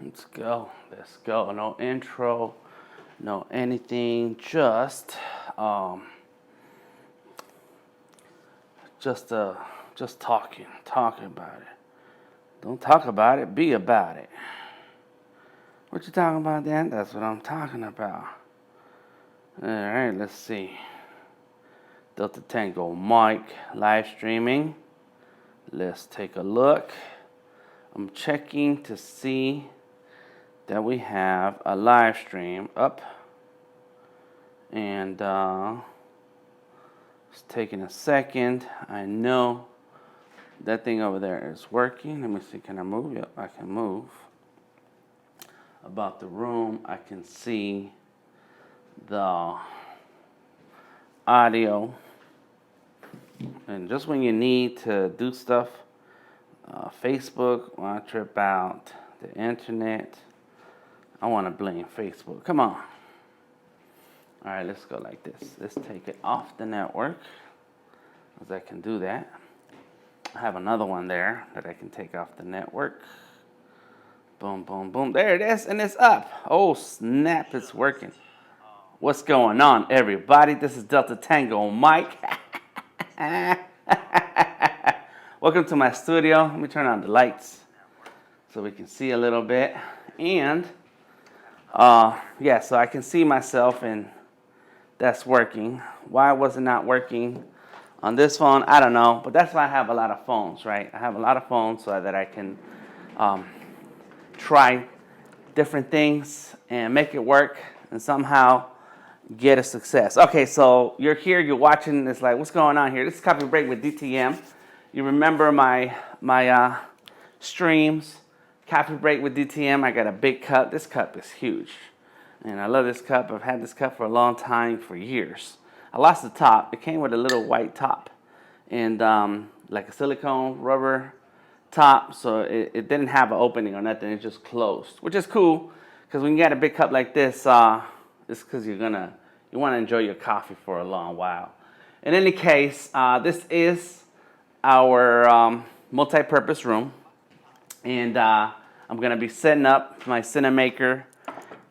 Let's go. Let's go. No intro, no anything. Just talking about it. Don't talk about it. Be about it. What you talking about, Dan? That's what I'm talking about. All right. Let's see. Delta Tango Mike live streaming. Let's take a look. I'm checking to see that we have a live stream up, and it's taking a second. I know that thing over there is working. Let me see, can I move? Yep, I can move. About the room, I can see the audio, and just when you need to do stuff, Facebook, when I trip out, the internet, I want to blame Facebook. Come on. All right, let's go like this. Let's take it off the network, because I can do that. I have another one there that I can take off the network. Boom, boom, boom. There it is, and it's up. Oh, snap, it's working. What's going on, everybody? This is Delta Tango Mike. Welcome to my studio. Let me turn on the lights so we can see a little bit. And yeah, so I can see myself, and that's working. Why was it not working on this phone? I don't know, but that's why I have a lot of phones, right? I have a lot of phones so that I can try different things and make it work and somehow get a success. Okay, so you're here, you're watching, it's like, what's going on here? This is Coffee Break with DTM. You remember my streams, Coffee Break with DTM. I got a big cup. This cup is huge, and I love this cup. I've had this cup for a long time, for years. I lost the top. It came with a little white top and like a silicone rubber top, so it didn't have an opening or nothing. It just closed, which is cool, because when you got a big cup like this, it's because you want to enjoy your coffee for a long while. In any case, this is our multi-purpose room, and I'm going to be setting up my Cinamaker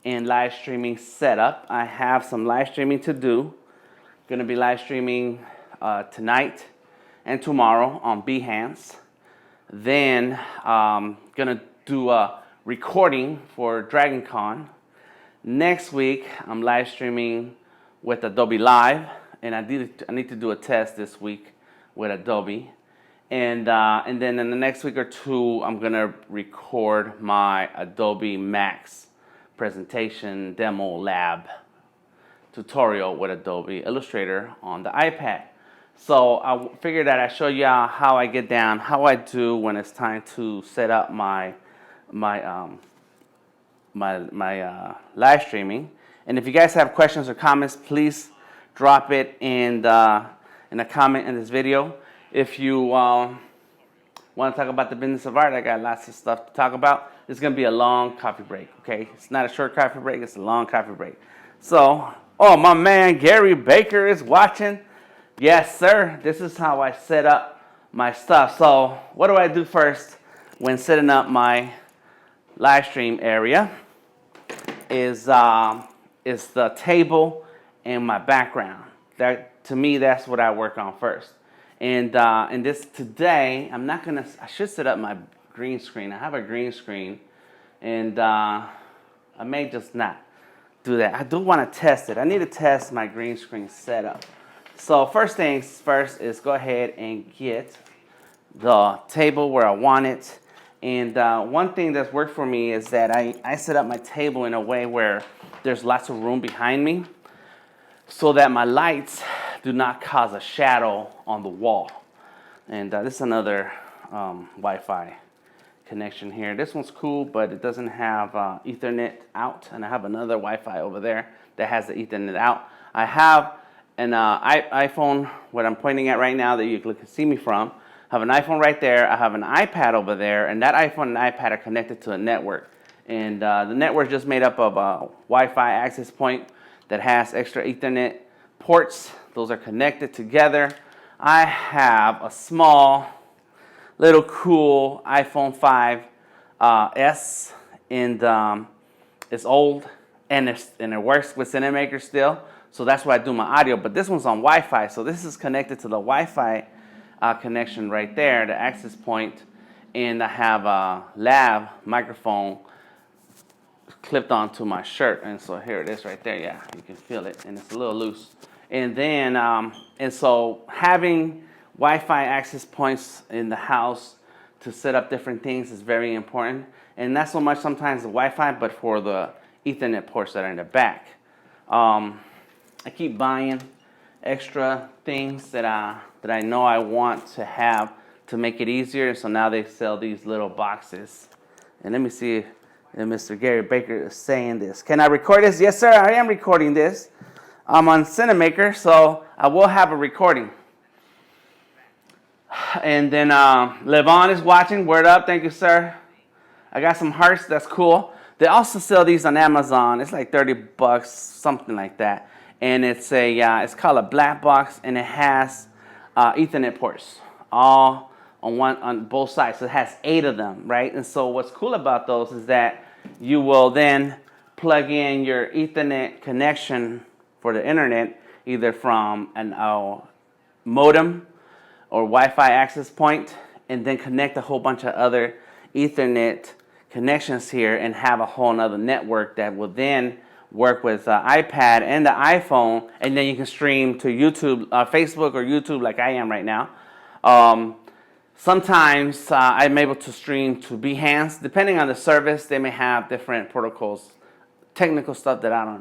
and live streaming setup. I have some live streaming to do. Going to be live streaming tonight and tomorrow on Behance. Then going to do a recording for DragonCon. Next week, I'm live streaming with Adobe Live, and I need to do a test this week with Adobe. And then in the next week or two, I'm going to record my Adobe Max presentation demo lab tutorial with Adobe Illustrator on the iPad. So I figured that I'd show you how I get down, how I do when it's time to set up my live streaming. And if you guys have questions or comments, please drop it in a comment in this video. If you want to talk about the business of art, I got lots of stuff to talk about. It's going to be a long coffee break, okay? It's not a short coffee break, it's a long coffee break. So, oh, my man Gary Baker is watching. Yes, sir. This is how I set up my stuff. So, what do I do first when setting up my live stream area is the table and my background. That, to me, that's what I work on first. And this today, I should set up my green screen. I have a green screen, and I may just not do that. I do want to test it. I need to test my green screen setup. So first things first is go ahead and get the table where I want it. And one thing that's worked for me is that I set up my table in a way where there's lots of room behind me, so that my lights do not cause a shadow on the wall. And this is another Wi-Fi connection here. This one's cool, but it doesn't have Ethernet out. And I have another Wi-Fi over there that has the Ethernet out. I have an iPhone, what I'm pointing at right now that you can see me from. I have an iPhone right there. I have an iPad over there. And that iPhone and iPad are connected to a network. And the network is just made up of a Wi-Fi access point that has extra Ethernet ports. Those are connected together. I have a small, little cool iPhone 5s, and it's old, and it works with Cinamaker still. So that's why I do my audio. But this one's on Wi-Fi, so this is connected to the Wi-Fi connection right there, the access point, and I have a lav microphone clipped onto my shirt, and so here it is right there. Yeah, you can feel it, and it's a little loose. And then and so having Wi-Fi access points in the house to set up different things is very important, and not so much sometimes the Wi-Fi, but for the Ethernet ports that are in the back. I keep buying extra things that I know I want to have to make it easier, so now they sell these little boxes. And let me see if Mr. Gary Baker is saying this. Can I record this? Yes, sir, I am recording this. I'm on Cinamaker, so I will have a recording. And then Levon is watching. Word up, thank you, sir. I got some hearts, that's cool. They also sell these on Amazon. It's like $30, something like that. And it's it's called a black box, and it has Ethernet ports all on both sides. So it has 8 of them, right? And so what's cool about those is that you will then plug in your Ethernet connection for the internet, either from an modem or Wi-Fi access point, and then connect a whole bunch of other Ethernet connections here and have a whole nother network that will then work with iPad and the iPhone, and then you can stream to YouTube, Facebook or YouTube like I am right now. Sometimes I'm able to stream to Behance. Depending on the service, they may have different protocols, technical stuff that I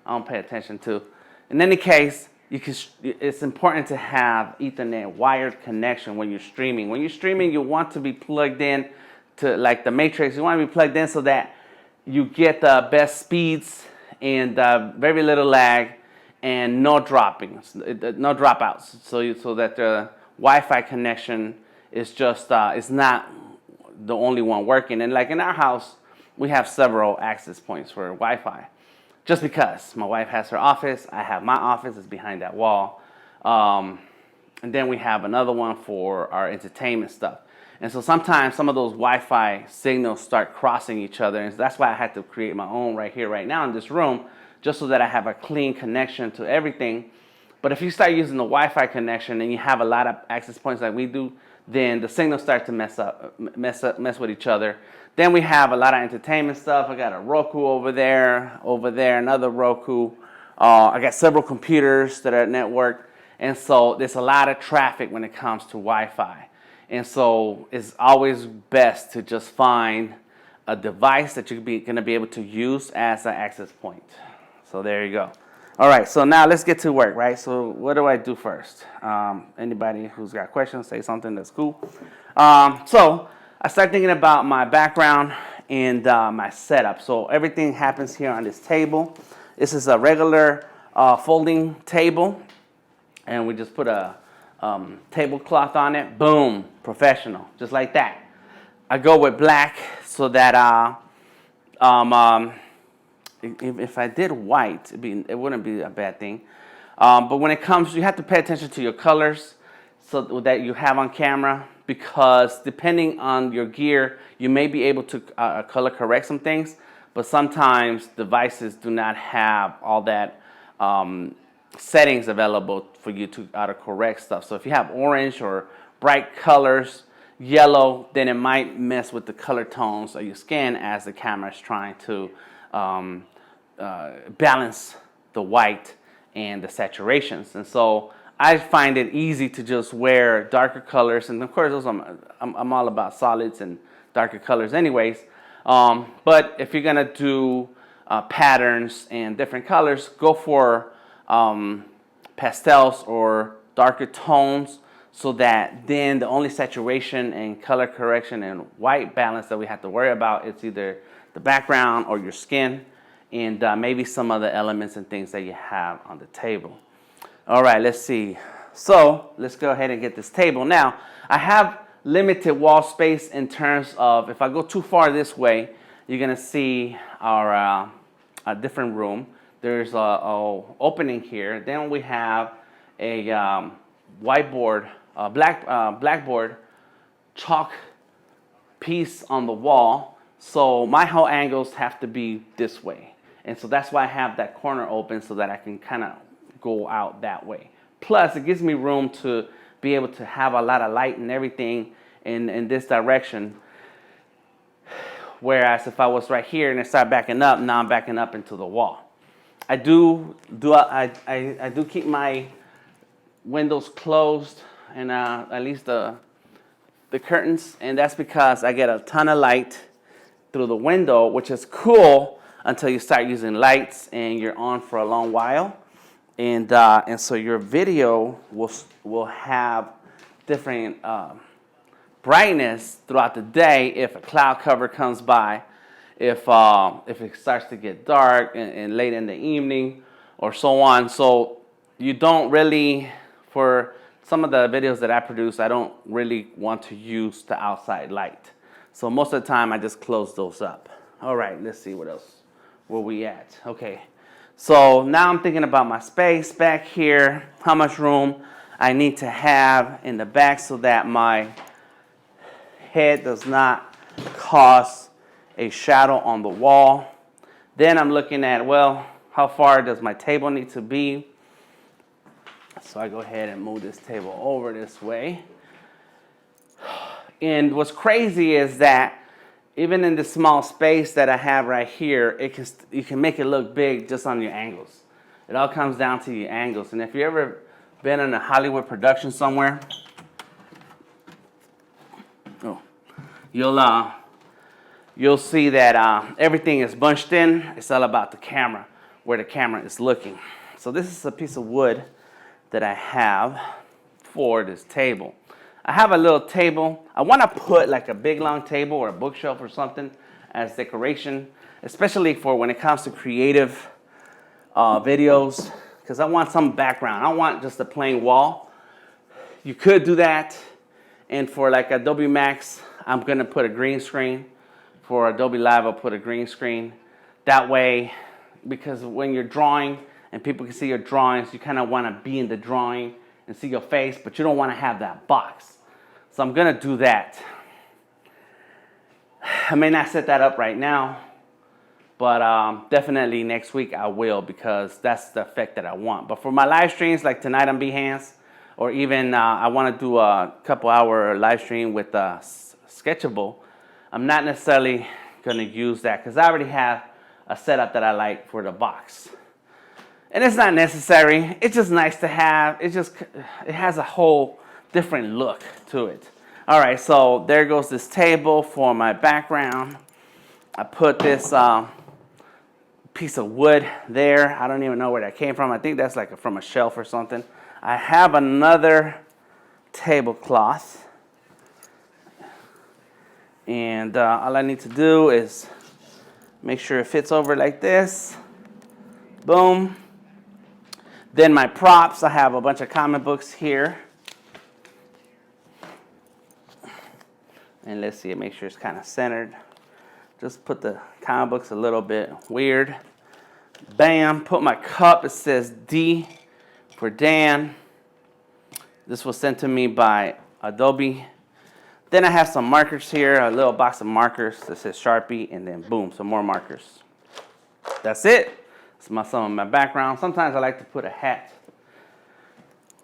don't pay attention to. In any case, it's important to have Ethernet wired connection when you're streaming. When you're streaming, you want to be plugged in to, like the Matrix, you want to be plugged in so that you get the best speeds and very little lag and no dropouts, so that the Wi-Fi connection is just is not the only one working. And like in our house, we have several access points for Wi-Fi, just because my wife has her office, I have my office, it's behind that wall, and then we have another one for our entertainment stuff. And so sometimes some of those Wi-Fi signals start crossing each other, and that's why I had to create my own right here, right now in this room, just so that I have a clean connection to everything. But if you start using the Wi-Fi connection and you have a lot of access points like we do, then the signals start to mess with each other. Then we have a lot of entertainment stuff. I got a Roku over there, another Roku. I got several computers that are networked, and so there's a lot of traffic when it comes to Wi-Fi. And so it's always best to just find a device that you're going to be able to use as an access point. So there you go. All right, so now let's get to work, right? So what do I do first? Anybody who's got questions, say something, that's cool. So I start thinking about my background and my setup. So everything happens here on this table. This is a regular folding table, and we just put a tablecloth on it. Boom, professional, just like that. I go with black so that if I did white, it wouldn't be a bad thing. But when it comes, you have to pay attention to your colors so that you have on camera, because depending on your gear, you may be able to color correct some things, but sometimes devices do not have all that settings available for you to auto-correct stuff. So if you have orange or bright colors, yellow, then it might mess with the color tones of your skin as the camera is trying to balance the white and the saturations. And so I find it easy to just wear darker colors, and of course those I'm all about solids and darker colors anyways. But if you're gonna do patterns and different colors, go for pastels or darker tones, so that then the only saturation and color correction and white balance that we have to worry about is either the background or your skin, and maybe some other elements and things that you have on the table. All right, let's see. So let's go ahead and get this table. Now, I have limited wall space in terms of, if I go too far this way, you're gonna see our a different room. There's a opening here. Then we have a whiteboard, blackboard chalk piece on the wall So my whole angles have to be this way. And so that's why I have that corner open so that I can kind of go out that way. Plus, it gives me room to be able to have a lot of light and everything in this direction. Whereas if I was right here and I start backing up, now I'm backing up into the wall. I do keep my windows closed and at least the curtains, and that's because I get a ton of light through the window, which is cool until you start using lights and you're on for a long while, and so your video will have different brightness throughout the day if a cloud cover comes by, if it starts to get dark and late in the evening or so on. So you don't really, for some of the videos that I produce, I don't really want to use the outside light. So most of the time I just close those up. All right, let's see what else, where we at. Okay, so now I'm thinking about my space back here, how much room I need to have in the back so that my head does not cause a shadow on the wall. Then I'm looking at, well, how far does my table need to be? So I go ahead and move this table over this way. And what's crazy is that even in this small space that I have right here, you can make it look big just on your angles. It all comes down to your angles. And if you've ever been in a Hollywood production somewhere, you'll see that everything is bunched in. It's all about the camera, where the camera is looking. So this is a piece of wood that I have for this table. I have a little table. I want to put like a big long table or a bookshelf or something as decoration, especially for when it comes to creative videos, because I want some background. I don't want just a plain wall. You could do that. And for like Adobe Max, I'm going to put a green screen. For Adobe Live, I'll put a green screen. That way, because when you're drawing and people can see your drawings, you kind of want to be in the drawing and see your face, but you don't want to have that box. So I'm going to do that. I may not set that up right now, but definitely next week I will, because that's the effect that I want. But for my live streams, like tonight on Behance, or even I want to do a couple-hour live stream with Sketchable, I'm not necessarily going to use that because I already have a setup that I like for the box. And it's not necessary. It's just nice to have. It has a whole different look to it. All right, so there goes this table for my background. I put this piece of wood there. I don't even know where that came from. I think that's like from a shelf or something. I have another tablecloth. And all I need to do is make sure it fits over like this. Boom. Then my props, I have a bunch of comic books here. And let's see, make sure it's kind of centered. Just put the comic books a little bit weird. Bam, put my cup, it says D for Dan. This was sent to me by Adobe. Then I have some markers here, a little box of markers that says Sharpie, and then boom, some more markers. That's it. That's some of my background. Sometimes I like to put a hat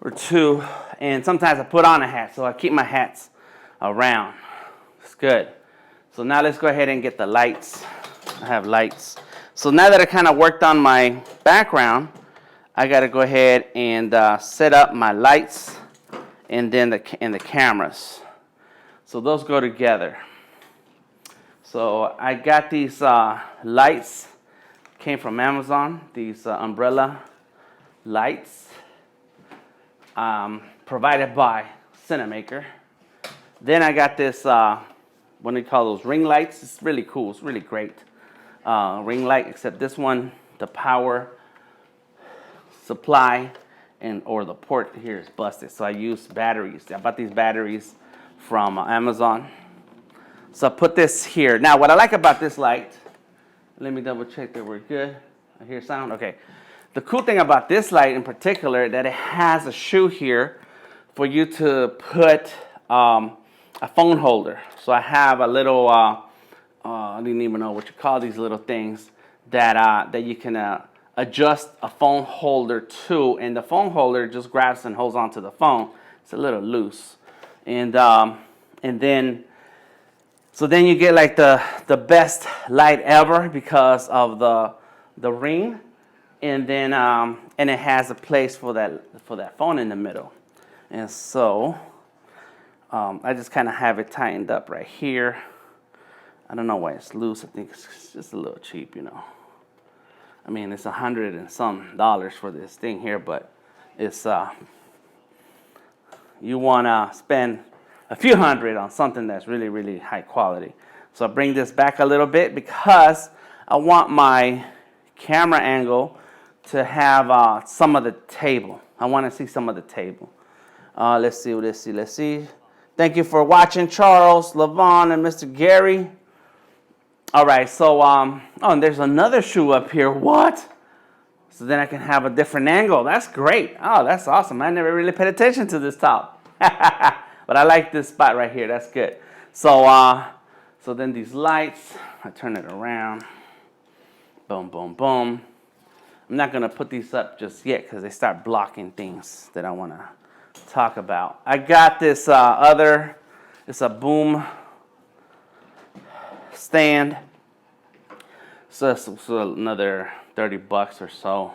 or two, and sometimes I put on a hat, so I keep my hats around. It's good. So now let's go ahead and get the lights. I have lights. So now that I kind of worked on my background, I got to go ahead and set up my lights and then the cameras. So those go together. So I got these lights, came from Amazon, these umbrella lights, provided by Cinamaker. Then I got this, what do you call those, ring lights? It's really cool, it's really great. Ring light, except this one, the power supply or the port here is busted. So I use batteries. I bought these batteries from Amazon. So I put this here. Now what I like about this light, let me double check that we're good. I hear sound, okay. The cool thing about this light in particular, that it has a shoe here for you to put a phone holder. So I have a little I didn't even know what you call these little things that you can adjust a phone holder to, and the phone holder just grabs and holds onto the phone. It's a little loose, and then you get like the best light ever because of the ring, and then and it has a place for that phone in the middle, and so I just kind of have it tightened up right here. I don't know why it's loose. I think it's just a little cheap, you know. I mean, it's $100 and some for this thing here, but it's you want to spend a few hundred on something that's really, really high quality. So I bring this back a little bit because I want my camera angle to have some of the table. I want to see some of the table. Let's see. Thank you for watching, Charles, Levon, and Mr. Gary. All right, so, and there's another shoe up here. What? So then I can have a different angle. That's great. Oh, that's awesome. I never really paid attention to this top. But I like this spot right here. That's good. So, so then these lights, I turn it around. Boom, boom, boom. I'm not going to put these up just yet because they start blocking things that I want to talk about. I got this it's a boom stand. So it's another $30 or so.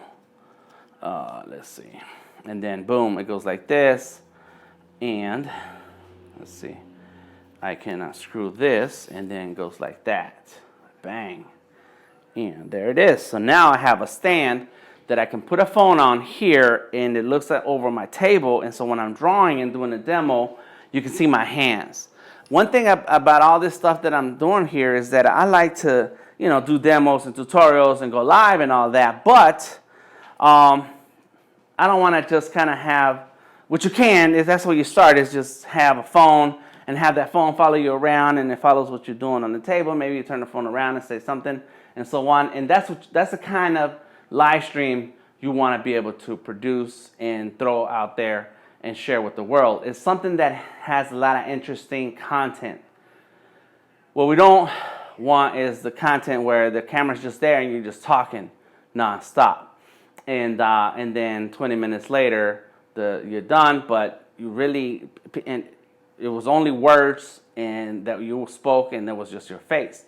Let's see. And then boom, it goes like this. And let's see. I can screw this and then it goes like that. Bang. And there it is. So now I have a stand that I can put a phone on here, and it looks like over my table. And so when I'm drawing and doing a demo, you can see my hands. One thing about all this stuff that I'm doing here is that I like to, you know, do demos and tutorials and go live and all that. But I don't want to just kind of have, what you can, if that's where you start, is just have a phone and have that phone follow you around, and it follows what you're doing on the table. Maybe you turn the phone around and say something and so on. And that's the kind of live stream you want to be able to produce and throw out there and share with the world. It's something that has a lot of interesting content. What we don't want is the content where the camera's just there and you're just talking nonstop, and then 20 minutes later you're done, but you really, and it was only words and that you spoke, and there was just your face.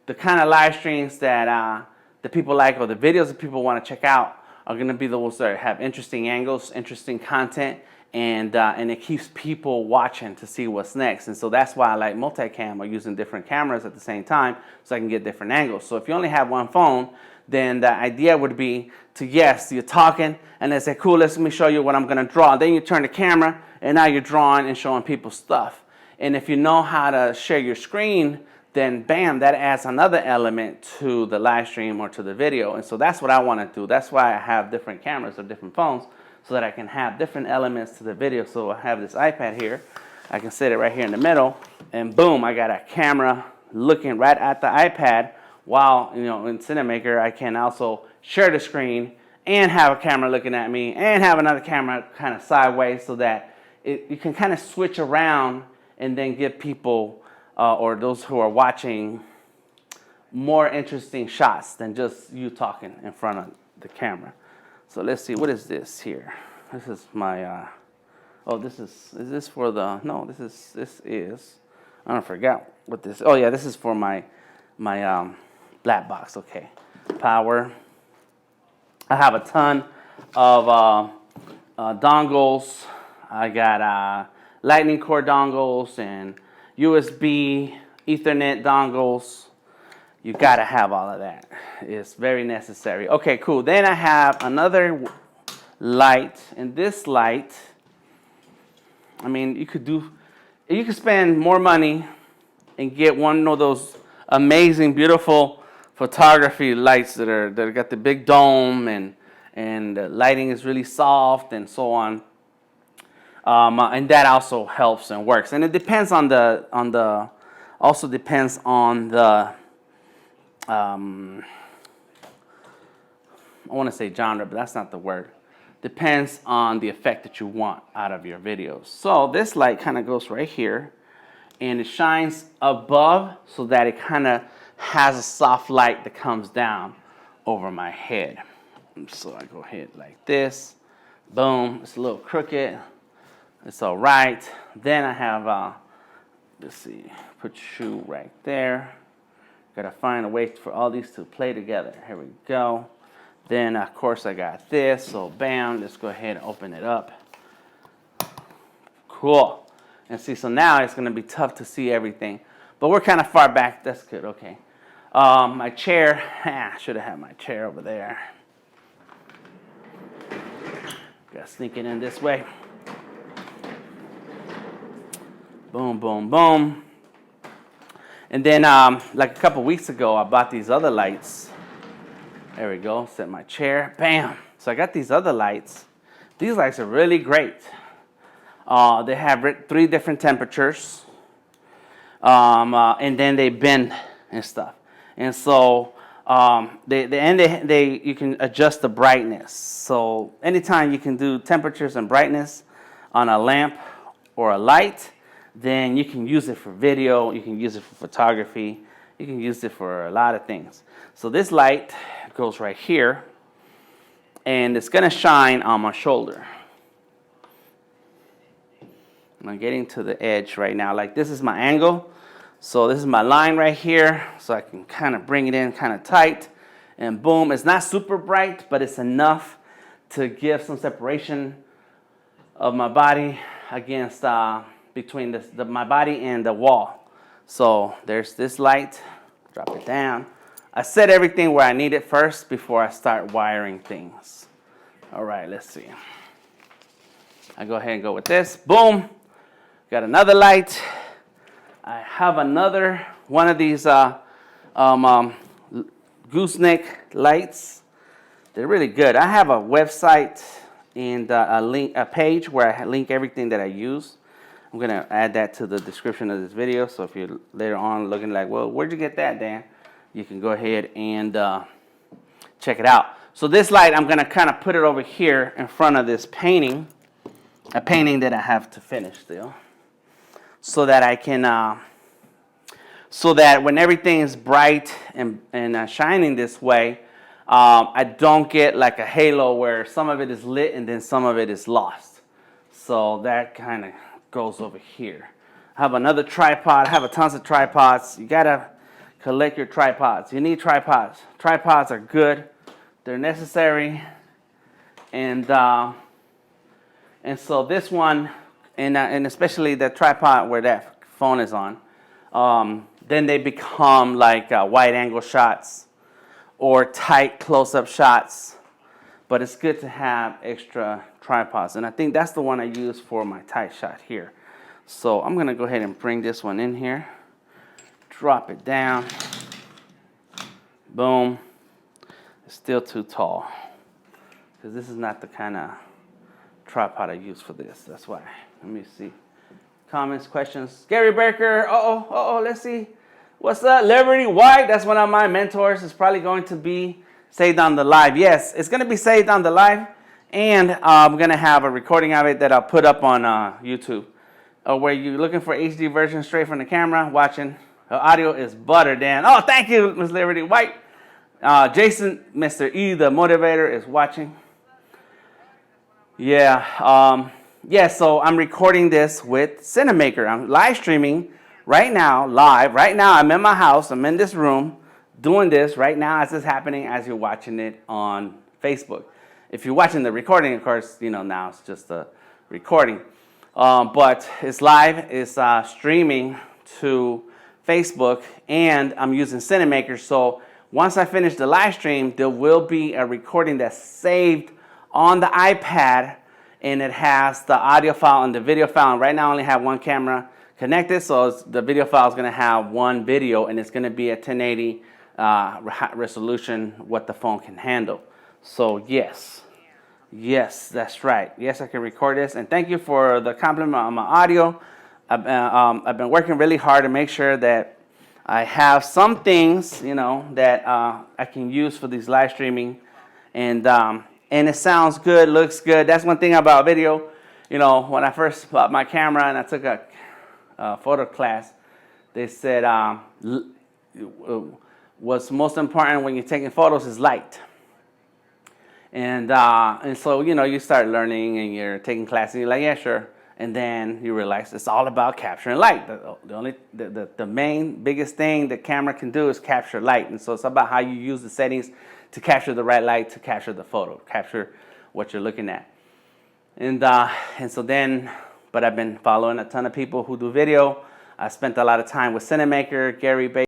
The kind of live streams that the people like, or the videos that people want to check out, are going to be the ones that have interesting angles, interesting content, and it keeps people watching to see what's next. And so that's why I like multicam, or using different cameras at the same time so I can get different angles. So if you only have one phone, then the idea would be to, yes, you're talking, and they say, cool, let me show you what I'm going to draw. Then you turn the camera, and now you're drawing and showing people stuff. And if you know how to share your screen, then bam, that adds another element to the live stream or to the video. And so that's what I want to do. That's why I have different cameras or different phones, so that I can have different elements to the video. So I have this iPad here. I can set it right here in the middle, and boom, I got a camera looking right at the iPad, while, you know, in Cinamaker, I can also share the screen and have a camera looking at me and have another camera kind of sideways, so that you can kind of switch around and then give people or those who are watching more interesting shots than just you talking in front of the camera. So let's see, what is this here? This is my, oh, is this for the, no, this is, I don't forget what this, oh yeah, this is for my black box, okay. Power. I have a ton of dongles. I got lightning cord dongles and USB, Ethernet dongles. You gotta have all of that. It's very necessary. Okay, cool. Then I have another light, and this light, I mean, you could spend more money and get one of those amazing, beautiful photography lights that got the big dome, and the lighting is really soft and so on. And that also helps and works. And it depends on the also depends on the I want to say genre, but that's not the word. Depends on the effect that you want out of your videos. So this light kind of goes right here, and it shines above so that it kind of has a soft light that comes down over my head. So I go ahead like this. Boom. It's a little crooked. It's all right. Then I have, let's see, put shoe right there. Gotta find a way for all these to play together. Here we go. Then, of course, I got this. So, bam, let's go ahead and open it up. Cool. And see, so now it's going to be tough to see everything. But we're kind of far back. That's good. Okay. My chair. I should have had my chair over there. Got to sneak it in this way. Boom, boom, boom. And then, like a couple weeks ago, I bought these other lights. There we go. Set my chair. Bam. So I got these other lights. These lights are really great. They have 3 different temperatures. And then they bend and stuff. And so you can adjust the brightness. So anytime you can do temperatures and brightness on a lamp or a light, then you can use it for video, you can use it for photography, you can use it for a lot of things. So this light goes right here, and it's going to shine on my shoulder. I'm getting to the edge right now. Like, this is my angle. So this is my line right here. So I can kind of bring it in kind of tight. And boom, it's not super bright, but it's enough to give some separation of my body against between my body and the wall. So there's this light. Drop it down. I set everything where I need it first before I start wiring things. All right, let's see. I go ahead and go with this. Boom. Got another light. I have another one of these gooseneck lights. They're really good. I have a website and a page where I link everything that I use. I'm going to add that to the description of this video. So if you're later on looking like, well, where'd you get that, Dan? You can go ahead and check it out. So this light, I'm going to kind of put it over here in front of this painting. A painting that I have to finish still. So that I can, so that when everything is bright and shining this way, I don't get like a halo where some of it is lit and then some of it is lost. So that kind of goes over here. I have another tripod. I have tons of tripods. You gotta collect your tripods. You need tripods. Tripods are good. They're necessary. And so this one, and especially the tripod where that phone is on, then they become like wide angle shots or tight close-up shots. But it's good to have extra tripods. And I think that's the one I use for my tight shot here. So I'm going to go ahead and bring this one in here. Drop it down. Boom. It's still too tall. Because this is not the kind of tripod I use for this. That's why. Let me see. Comments, questions. Gary Baker. Let's see. What's up? Liberty White. That's one of my mentors. It's probably going to be saved on the live. Yes, it's going to be saved on the live. And I'm going to have a recording of it that I'll put up on YouTube. Where you're looking for HD version straight from the camera, watching. Audio is butter, Dan. Oh, thank you, Ms. Liberty White. Jason, Mr. E, the motivator, is watching. Yeah. So I'm recording this with Cinamaker. I'm live streaming right now, live. Right now, I'm in my house. I'm in this room doing this right now as it's happening as you're watching it on Facebook. If you're watching the recording, of course, now it's just a recording. But it's live. It's streaming to Facebook, and I'm using Cinamaker. So once I finish the live stream, there will be a recording that's saved on the iPad, and it has the audio file and the video file. And right now I only have one camera connected, so the video file is going to have one video, and it's going to be a 1080 resolution, what the phone can handle. So yes, that's right. Yes, I can record this, and thank you for the compliment on my audio. I've been working really hard to make sure that I have some things, that I can use for these live streaming, and it sounds good, looks good. That's one thing about video. When I first bought my camera and I took a photo class, they said what's most important when you're taking photos is light. And so, you know, you start learning and you're taking classes and you're like, yeah, sure. And then you realize it's all about capturing light. The main, biggest thing the camera can do is capture light. And so it's about how you use the settings to capture the right light, to capture the photo, capture what you're looking at. And so then, but I've been following a ton of people who do video. I spent a lot of time with Cinamaker, Gary Bay.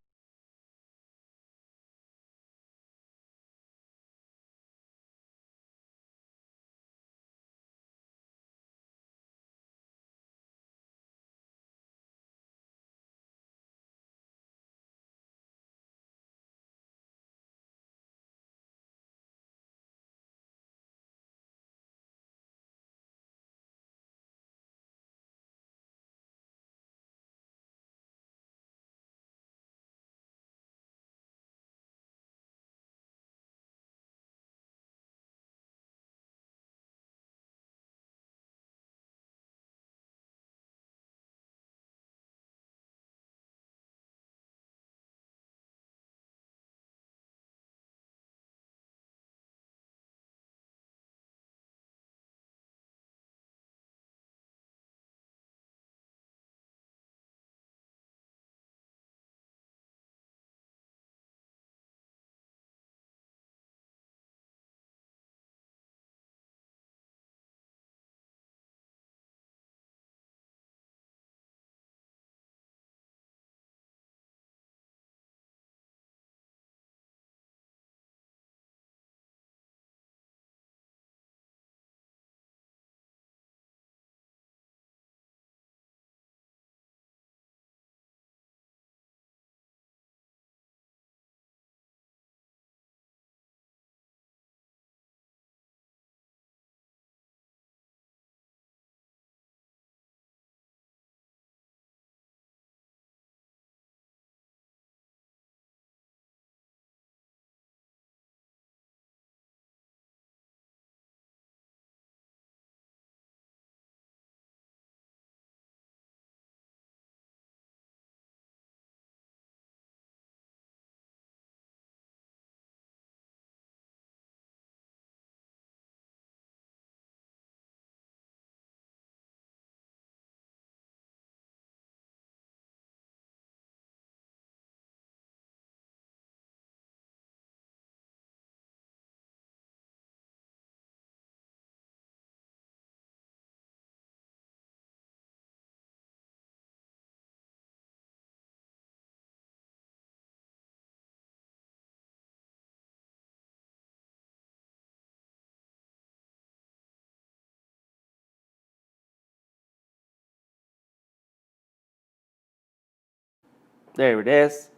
There it is.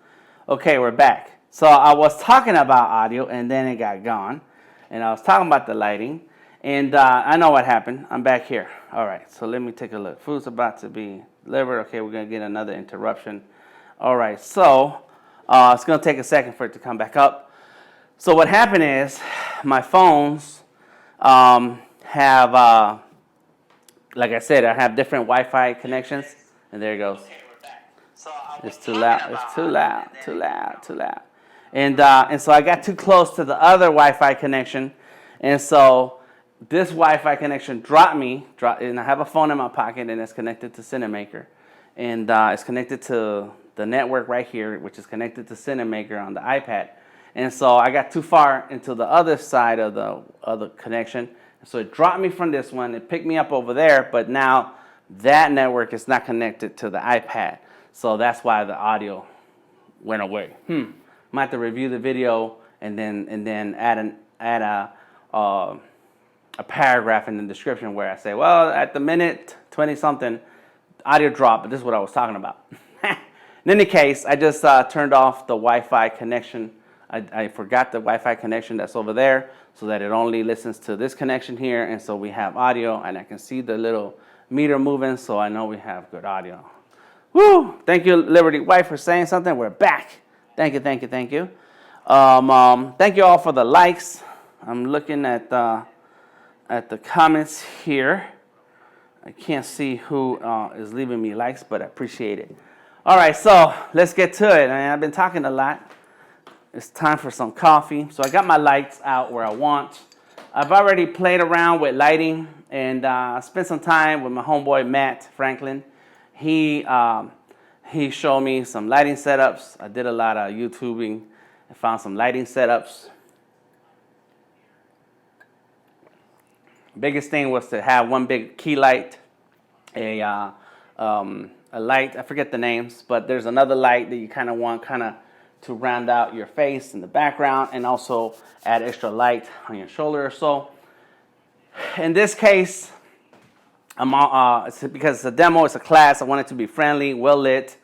Okay, we're back. So I was talking about audio and then it got gone. And I was talking about the lighting. And I know what happened. I'm back here. All right, so let me take a look. Food's about to be delivered. Okay, we're going to get another interruption. All right, so it's going to take a second for it to come back up. So what happened is my phones have, like I said, I have different Wi-Fi connections. And there it goes. It's too loud. It's too loud. Too loud. Too loud. And so I got too close to the other Wi-Fi connection, and so this Wi-Fi connection dropped me. And I have a phone in my pocket, and it's connected to Cinamaker, and it's connected to the network right here, which is connected to Cinamaker on the iPad. And so I got too far into the other side of the other connection, so it dropped me from this one. It picked me up over there, but now that network is not connected to the iPad. So that's why the audio went away. I might have to review the video and then add a paragraph in the description where I say, well, at the minute 20 something, audio dropped, but this is what I was talking about. In any case, I just turned off the Wi-Fi connection. I forgot the Wi-Fi connection that's over there so that it only listens to this connection here, and so we have audio, and I can see the little meter moving, so I know we have good audio. Woo! Thank you, Liberty White, for saying something. We're back. Thank you, thank you, thank you. Thank you all for the likes. I'm looking at the comments here. I can't see who is leaving me likes, but I appreciate it. All right, so let's get to it. I've been talking a lot. It's time for some coffee. So I got my lights out where I want. I've already played around with lighting and spent some time with my homeboy Matt Franklin. He showed me some lighting setups. I did a lot of YouTubing and found some lighting setups. Biggest thing was to have one big key light, a light, I forget the names, but there's another light that you kind of want to round out your face in the background and also add extra light on your shoulder or so. In this case, it's because it's a demo, it's a class, I want it to be friendly, well lit,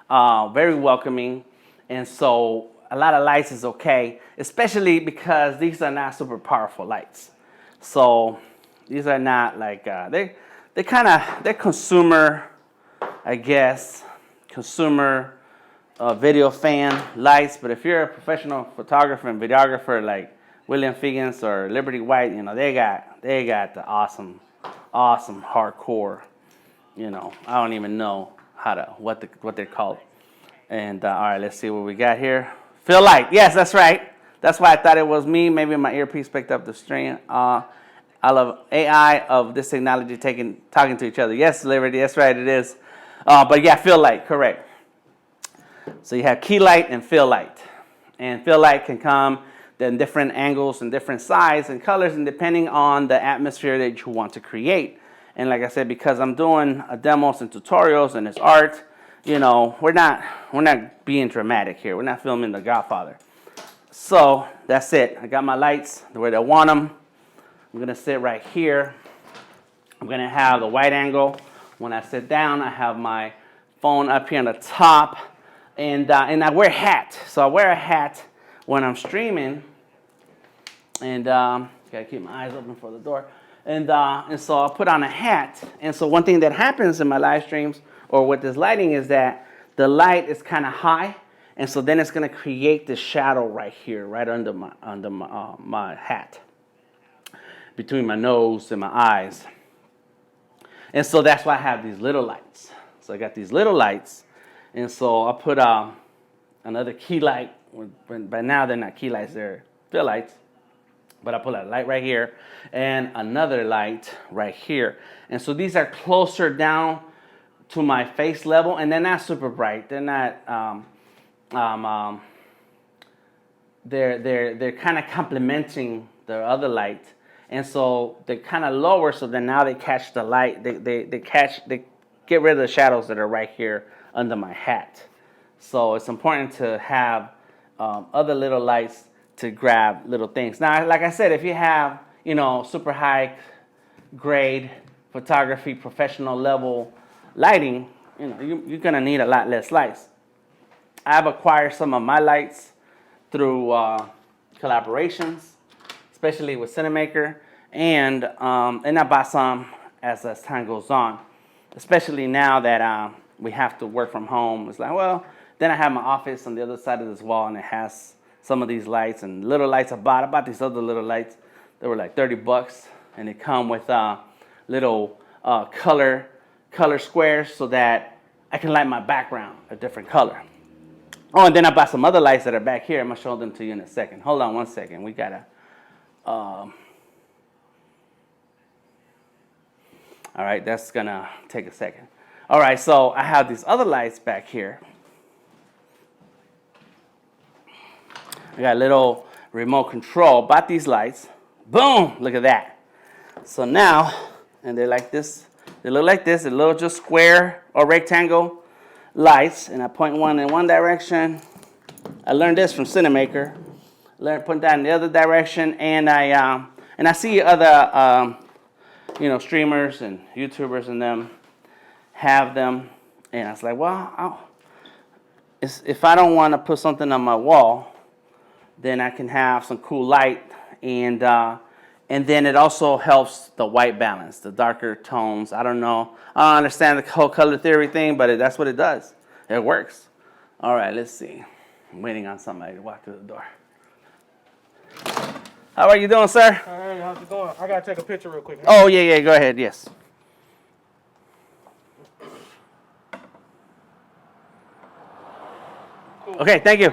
very welcoming, and so a lot of lights is okay, especially because these are not super powerful lights. So these are not like, they're consumer, I guess, consumer video fan lights, but if you're a professional photographer and videographer like William Figgins or Liberty White, you know, they got the awesome hardcore, you know, I don't even know what they're called. And all right, let's see what we got here. Fill light, yes, that's right. That's why I thought it was me. Maybe my earpiece picked up the string. I love AI of this technology talking to each other. Yes, Liberty, that's right, it is. But yeah, fill light, correct. So you have key light and fill light. And fill light can come in different angles and different sizes and colors, and depending on the atmosphere that you want to create. And like I said, because I'm doing demos and tutorials and it's art, you know, we're not being dramatic here. We're not filming The Godfather. So that's it. I got my lights the way I want them. I'm going to sit right here. I'm going to have the wide angle. When I sit down, I have my phone up here on the top. And I wear a hat. So I wear a hat when I'm streaming. And gotta keep my eyes open for the door. And so I'll put on a hat. And so one thing that happens in my live streams or with this lighting is that the light is kind of high. And so then it's going to create this shadow right here, right under my hat, between my nose and my eyes. And so that's why I have these little lights. So I got these little lights. And so I put another key light. By now they're not key lights, they're fill lights. But I put a light right here and another light right here. And so these are closer down to my face level, and they're not super bright. They're not. They're kind of complementing the other light. And so they're kind of lower, so then now they catch the light. They get rid of the shadows that are right here under my hat. So it's important to have other little lights to grab little things. Now, like I said, if you have, you know, super high grade photography, professional level lighting, you know, you're gonna need a lot less lights. I've acquired some of my lights through collaborations, especially with Cinamaker, and I bought some as time goes on, especially now that we have to work from home. It's like, well, then I have my office on the other side of this wall, and it has some of these lights and little lights I bought these other little lights. They were like $30, and they come with little color squares so that I can light my background a different color. Oh, and then I bought some other lights that are back here. I'm gonna show them to you in a second. Hold on one second. We gotta. All right, that's gonna take a second. All right, so I have these other lights back here. I got a little remote control. Bought these lights. Boom! Look at that. So now, and they're like this. They look like this. A little just square or rectangle lights, and I point one in one direction. I learned this from Cinamaker. Put that in the other direction, and I see other streamers and YouTubers and them have them, and I was like, well, if I don't want to put something on my wall, then I can have some cool light, and then it also helps the white balance, the darker tones. I don't know. I don't understand the whole color theory thing, but that's what it does. It works. All right, let's see. I'm waiting on somebody to walk through the door. How are you doing, sir? Hey, how's it going? I gotta take a picture real quick. Oh, yeah, go ahead, yes. Okay, thank you.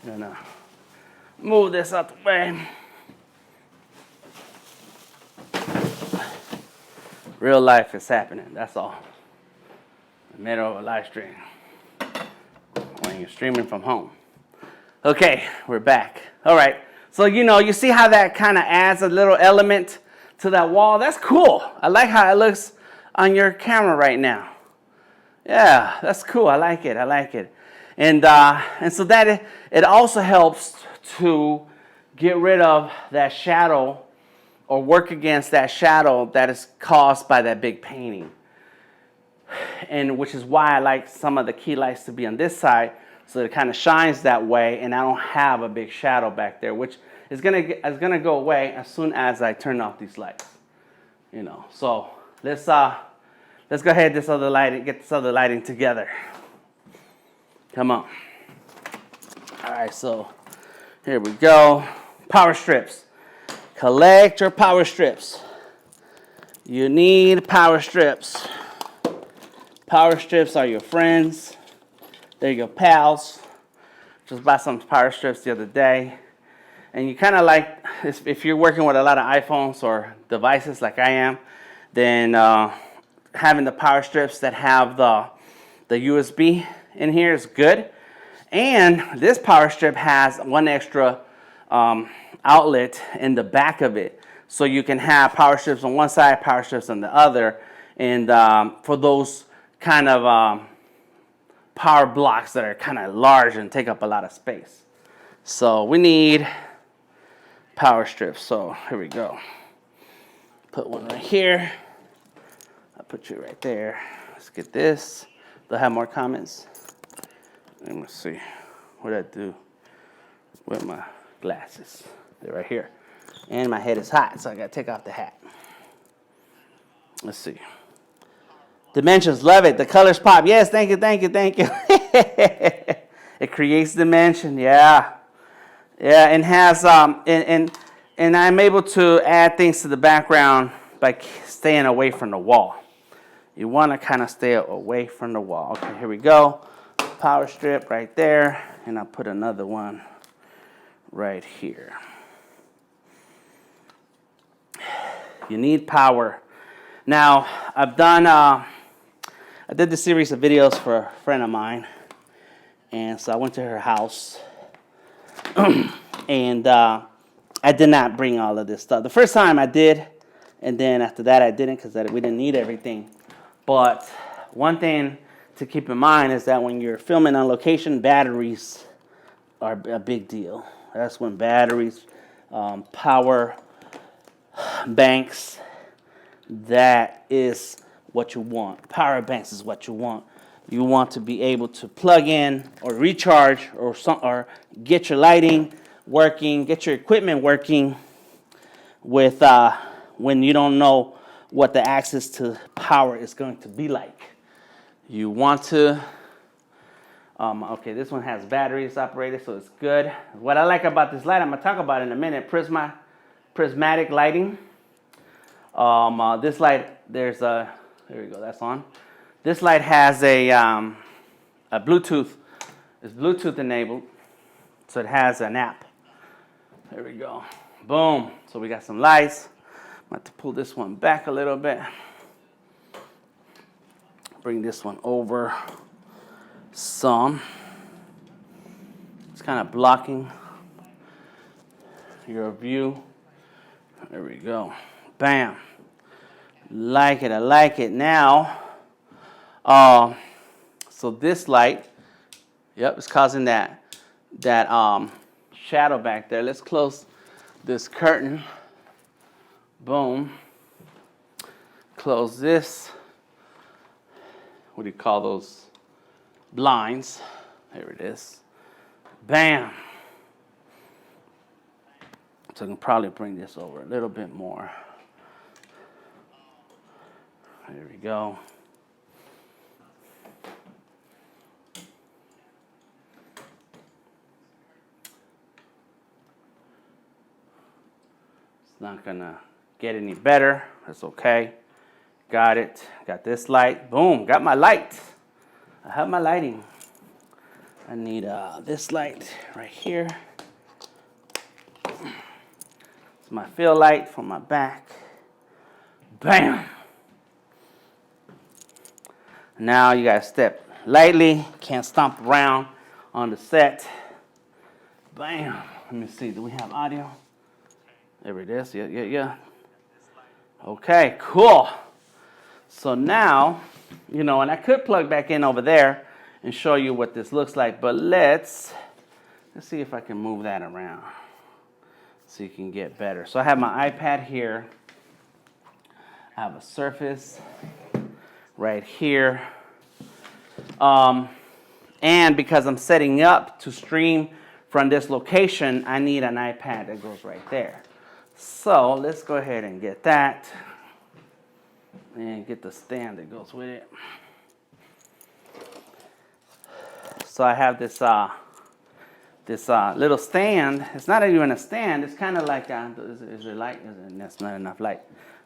Gonna move this out the way. Real life is happening, that's all. In the middle of a live stream. When you're streaming from home. Okay, we're back. All right, so you see how that kind of adds a little element to that wall? That's cool. I like how it looks on your camera right now. Yeah, that's cool. I like it. And so that it also helps to get rid of that shadow or work against that shadow that is caused by that big painting. And which is why I like some of the key lights to be on this side, so it kind of shines that way, and I don't have a big shadow back there, which is gonna go away as soon as I turn off these lights. So let's go ahead get this other lighting together. Come on. All right, so here we go. Power strips. Collect your power strips. You need power strips. Power strips are your friends. They're your pals. Just bought some power strips the other day. And you kind of like, if you're working with a lot of iPhones or devices like I am, then having the power strips that have the USB in here is good. And this power strip has one extra outlet in the back of it. So you can have power strips on one side, power strips on the other. And for those kind of power blocks that are kind of large and take up a lot of space. So we need power strips. So here we go. Put one right here. I'll put you right there. Let's get this. Do I have more comments? Let me see. What did I do with my glasses? They're right here. And my head is hot, so I gotta take off the hat. Let's see. Dimensions, love it. The colors pop. Yes, thank you. It creates dimension. Yeah, and has and I'm able to add things to the background by staying away from the wall. You want to kind of stay away from the wall. Okay, here we go. Power strip right there, and I'll put another one right here. You need power. Now, I did the series of videos for a friend of mine, and so I went to her house, and I did not bring all of this stuff. The first time I did, and then after that I didn't, because we didn't need everything. But one thing to keep in mind is that when you're filming on location, batteries are a big deal. That's when batteries, power banks, that is what you want. Power banks is what you want. You want to be able to plug in or recharge or get your lighting working, get your equipment working with when you don't know what the access to power is going to be like. You want to, okay, this one has batteries operated, so it's good. What I like about this light, I'm going to talk about it in a minute, prismatic lighting. This light, there we go, that's on. This light has a Bluetooth, it's Bluetooth enabled, so it has an app. There we go, boom. So we got some lights. I'm going to pull this one back a little bit. Bring this one over some. It's kind of blocking your view. There we go. Bam. Like it, I like it. Now, so this light, yep, it's causing that shadow back there. Let's close this curtain. Boom. Close this. What do you call those? Blinds. There it is. Bam. So I can probably bring this over a little bit more. There we go. It's not gonna get any better. That's okay. Got it. Got this light. Boom. Got my light. I have my lighting. I need this light right here. It's my fill light for my back. Bam. Now you gotta step lightly. Can't stomp around on the set. Bam. Let me see. Do we have audio? There it is. Yeah. Okay, cool. So now, you know, and I could plug back in over there and show you what this looks like, but let's see if I can move that around so you can get better. So I have my iPad here. I have a Surface right here. And because I'm setting up to stream from this location, I need an iPad that goes right there. So let's go ahead and get that and get the stand that goes with it. So I have this little stand. It's not even a stand. It's kind of like is there light? That's not enough light.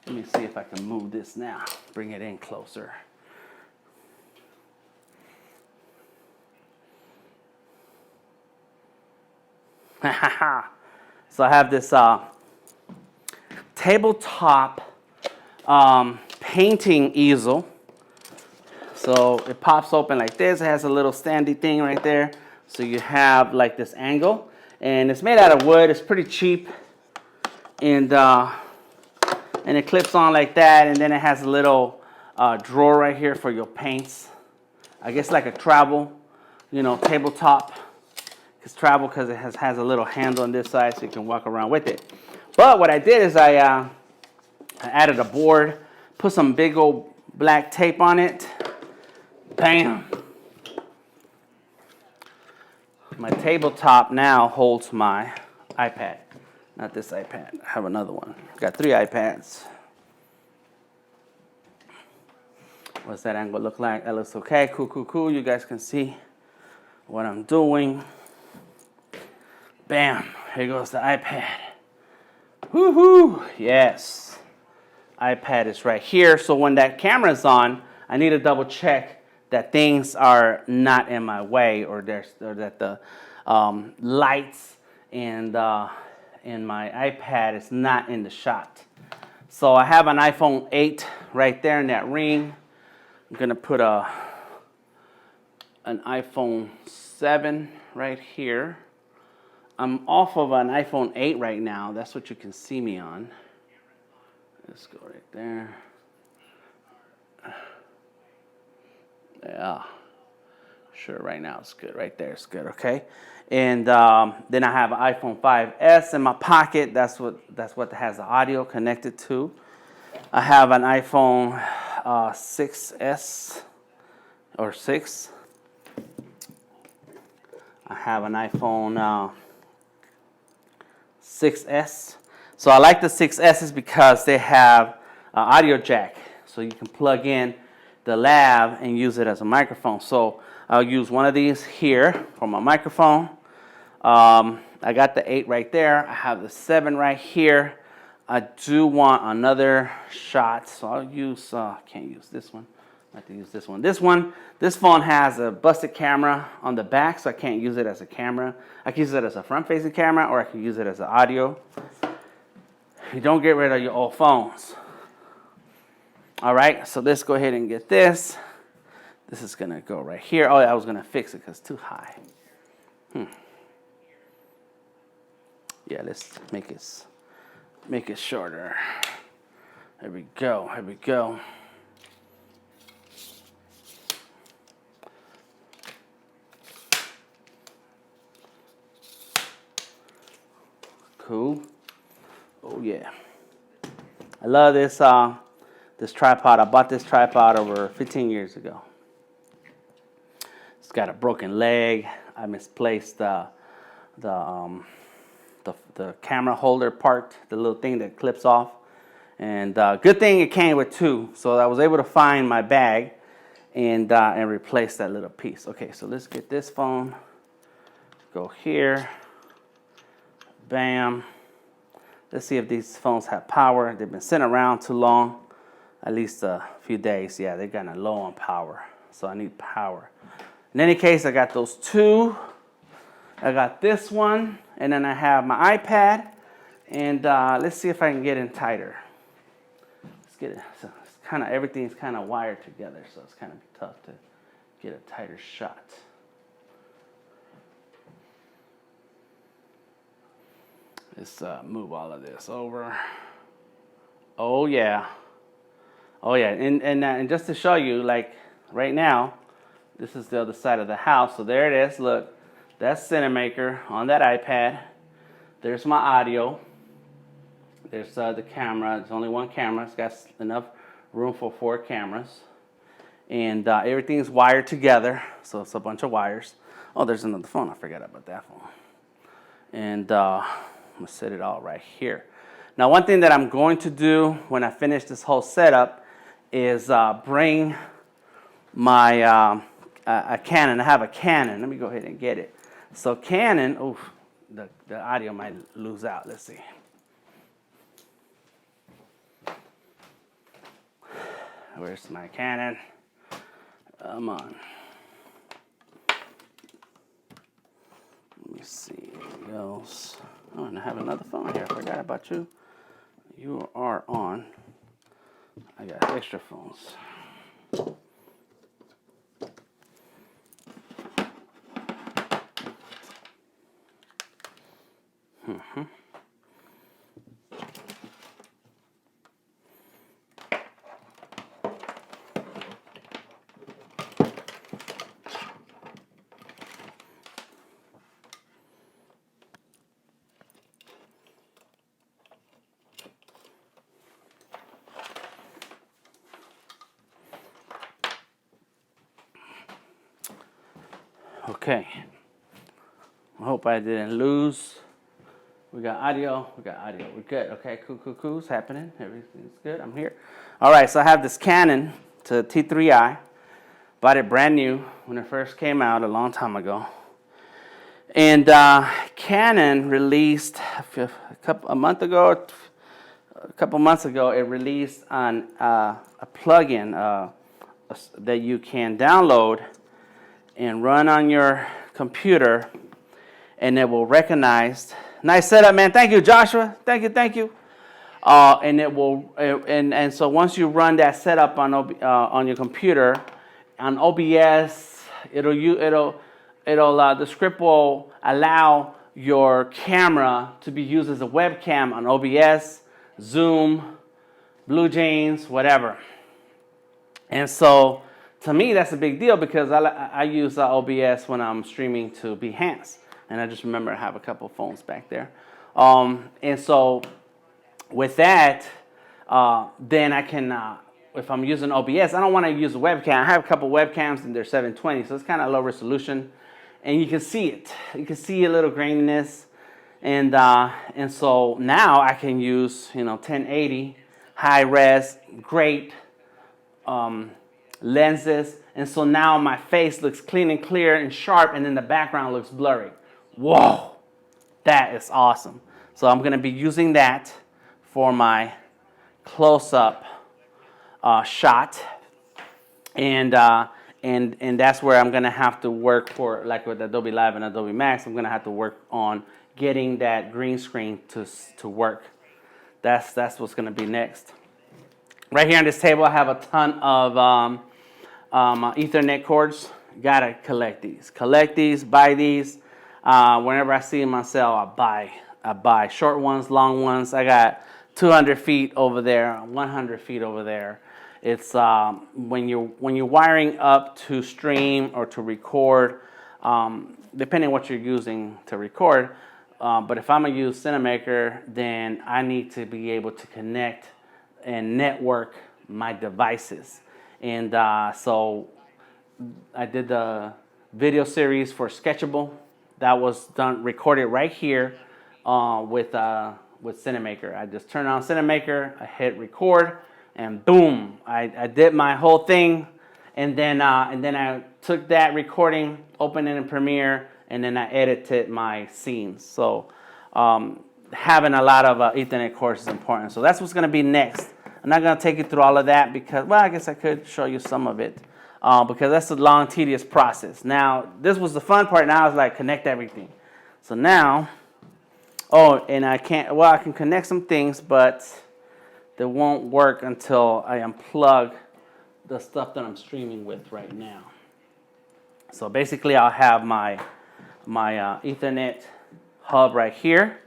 Let me see if I can move this now. Bring it in closer. So I have this tabletop painting easel. So it pops open like this. It has a little standy thing right there. So you have like this angle, and it's made out of wood. It's pretty cheap, and it clips on like that. And then it has a little drawer right here for your paints. I guess like a travel, you know, tabletop. It's travel because it has a little handle on this side, so you can walk around with it. But what I did is I added a board, put some big old black tape on it. Bam! My tabletop now holds my iPad. Not this iPad. I have another one. Got 3 iPads. What's that angle look like? That looks okay. Cool. You guys can see what I'm doing. Bam! Here goes the iPad. Woohoo! Yes. iPad is right here. So when that camera's on, I need to double check that things are not in my way, or that the lights and in my iPad is not in the shot. So I have an iPhone 8 right there in that ring. I'm gonna put an iPhone 7 right here. I'm off of an iPhone 8 right now. That's what you can see me on. Let's go right there. Yeah. Sure, right now it's good. Right there it's good, okay? And then I have an iPhone 5S in my pocket. That's what has the audio connected to. I have an iPhone 6S or 6. I have an iPhone 6S. So I like the 6S's because they have an audio jack. So you can plug in the lav and use it as a microphone. So I'll use one of these here for my microphone. I got the 8 right there. I have the 7 right here. I do want another shot, so I'll use, can't use this one. I have to use this one. This phone has a busted camera on the back, so I can't use it as a camera. I can use it as a front-facing camera, or I can use it as an audio. You don't get rid of your old phones. All right, so let's go ahead and get this. This is gonna go right here. Oh, I was gonna fix it because it's too high. Yeah, let's make it shorter. There we go. Cool. Oh yeah. I love this this tripod. I bought this tripod over 15 years ago. It's got a broken leg. I misplaced the camera holder part, the little thing that clips off. And good thing it came with 2, so I was able to find my bag and replace that little piece. Okay, so let's get this phone. Go here. Bam. Let's see if these phones have power. They've been sitting around too long, at least a few days. Yeah, they're kind of low on power, so I need power. In any case, I got those two. I got this one, and then I have my iPad. And let's see if I can get in tighter. Let's get it. So it's kind of, everything's kind of wired together, so it's kind of tough to get a tighter shot. Let's move all of this over. Oh yeah, oh yeah. And just to show you, like right now, this is the other side of the house. So there it is. Look, that's Cinamaker on that iPad. There's my audio. There's the camera. There's only one camera. It's got enough room for 4 cameras. And everything's wired together. So it's a bunch of wires. Oh, there's another phone. I forgot about that phone. And I'm going to set it all right here. Now, one thing that I'm going to do when I finish this whole setup is bring my a Canon. I have a Canon. Let me go ahead and get it. So Canon, oh, the audio might lose out. Let's see. Where's my Canon? Come on. Let me see. There goes. Oh, and I have another phone here. I forgot about you. You are on. I got extra phones. Okay. I hope I didn't lose. We got audio. We're good. Okay, cool. It's happening. Everything's good. I'm here. All right, so I have this Canon to T3i. Bought it brand new when it first came out a long time ago. And Canon released a couple months ago, it released on a plugin that you can download and run on your computer, and it will recognize. Nice setup, man. Thank you, Joshua. Thank you. And it will, and so once you run that setup on your computer, on OBS, the script will allow your camera to be used as a webcam on OBS, Zoom, Blue Jeans, whatever. And so, to me, that's a big deal because I use OBS when I'm streaming to Behance. And I just remember I have a couple phones back there. And so with that, then I can, if I'm using OBS, I don't want to use a webcam. I have a couple webcams and they're 720, so it's kind of low resolution. And you can see it. You can see a little graininess. And so now I can use, 1080, high res, great lenses, and so now my face looks clean and clear and sharp, and then the background looks blurry. Whoa, that is awesome. So I'm going to be using that for my close-up shot, and that's where I'm going to have to work for, like with Adobe Live and Adobe Max, I'm going to have to work on getting that green screen to work. That's what's going to be next. Right here on this table, I have a ton of Ethernet cords. Gotta collect these, buy these. Whenever I see them on sale, I buy short ones, long ones. I got 200 feet over there, 100 feet over there. It's when you're wiring up to stream or to record, depending on what you're using to record. But if I'm gonna use Cinamaker, then I need to be able to connect and network my devices. And so I did the video series for Sketchable. That was recorded right here with Cinamaker. I just turned on Cinamaker, I hit record, and boom, I did my whole thing. And then I took that recording, opened it in Premiere, and then I edited my scenes. So having a lot of Ethernet cords is important. So that's what's going to be next. I'm not going to take you through all of that because, well, I guess I could show you some of it because that's a long, tedious process. Now, this was the fun part. Now is like connect everything. So now, oh, and I can't, well, I can connect some things, but they won't work until I unplug the stuff that I'm streaming with right now. So basically, I'll have my Ethernet hub right here.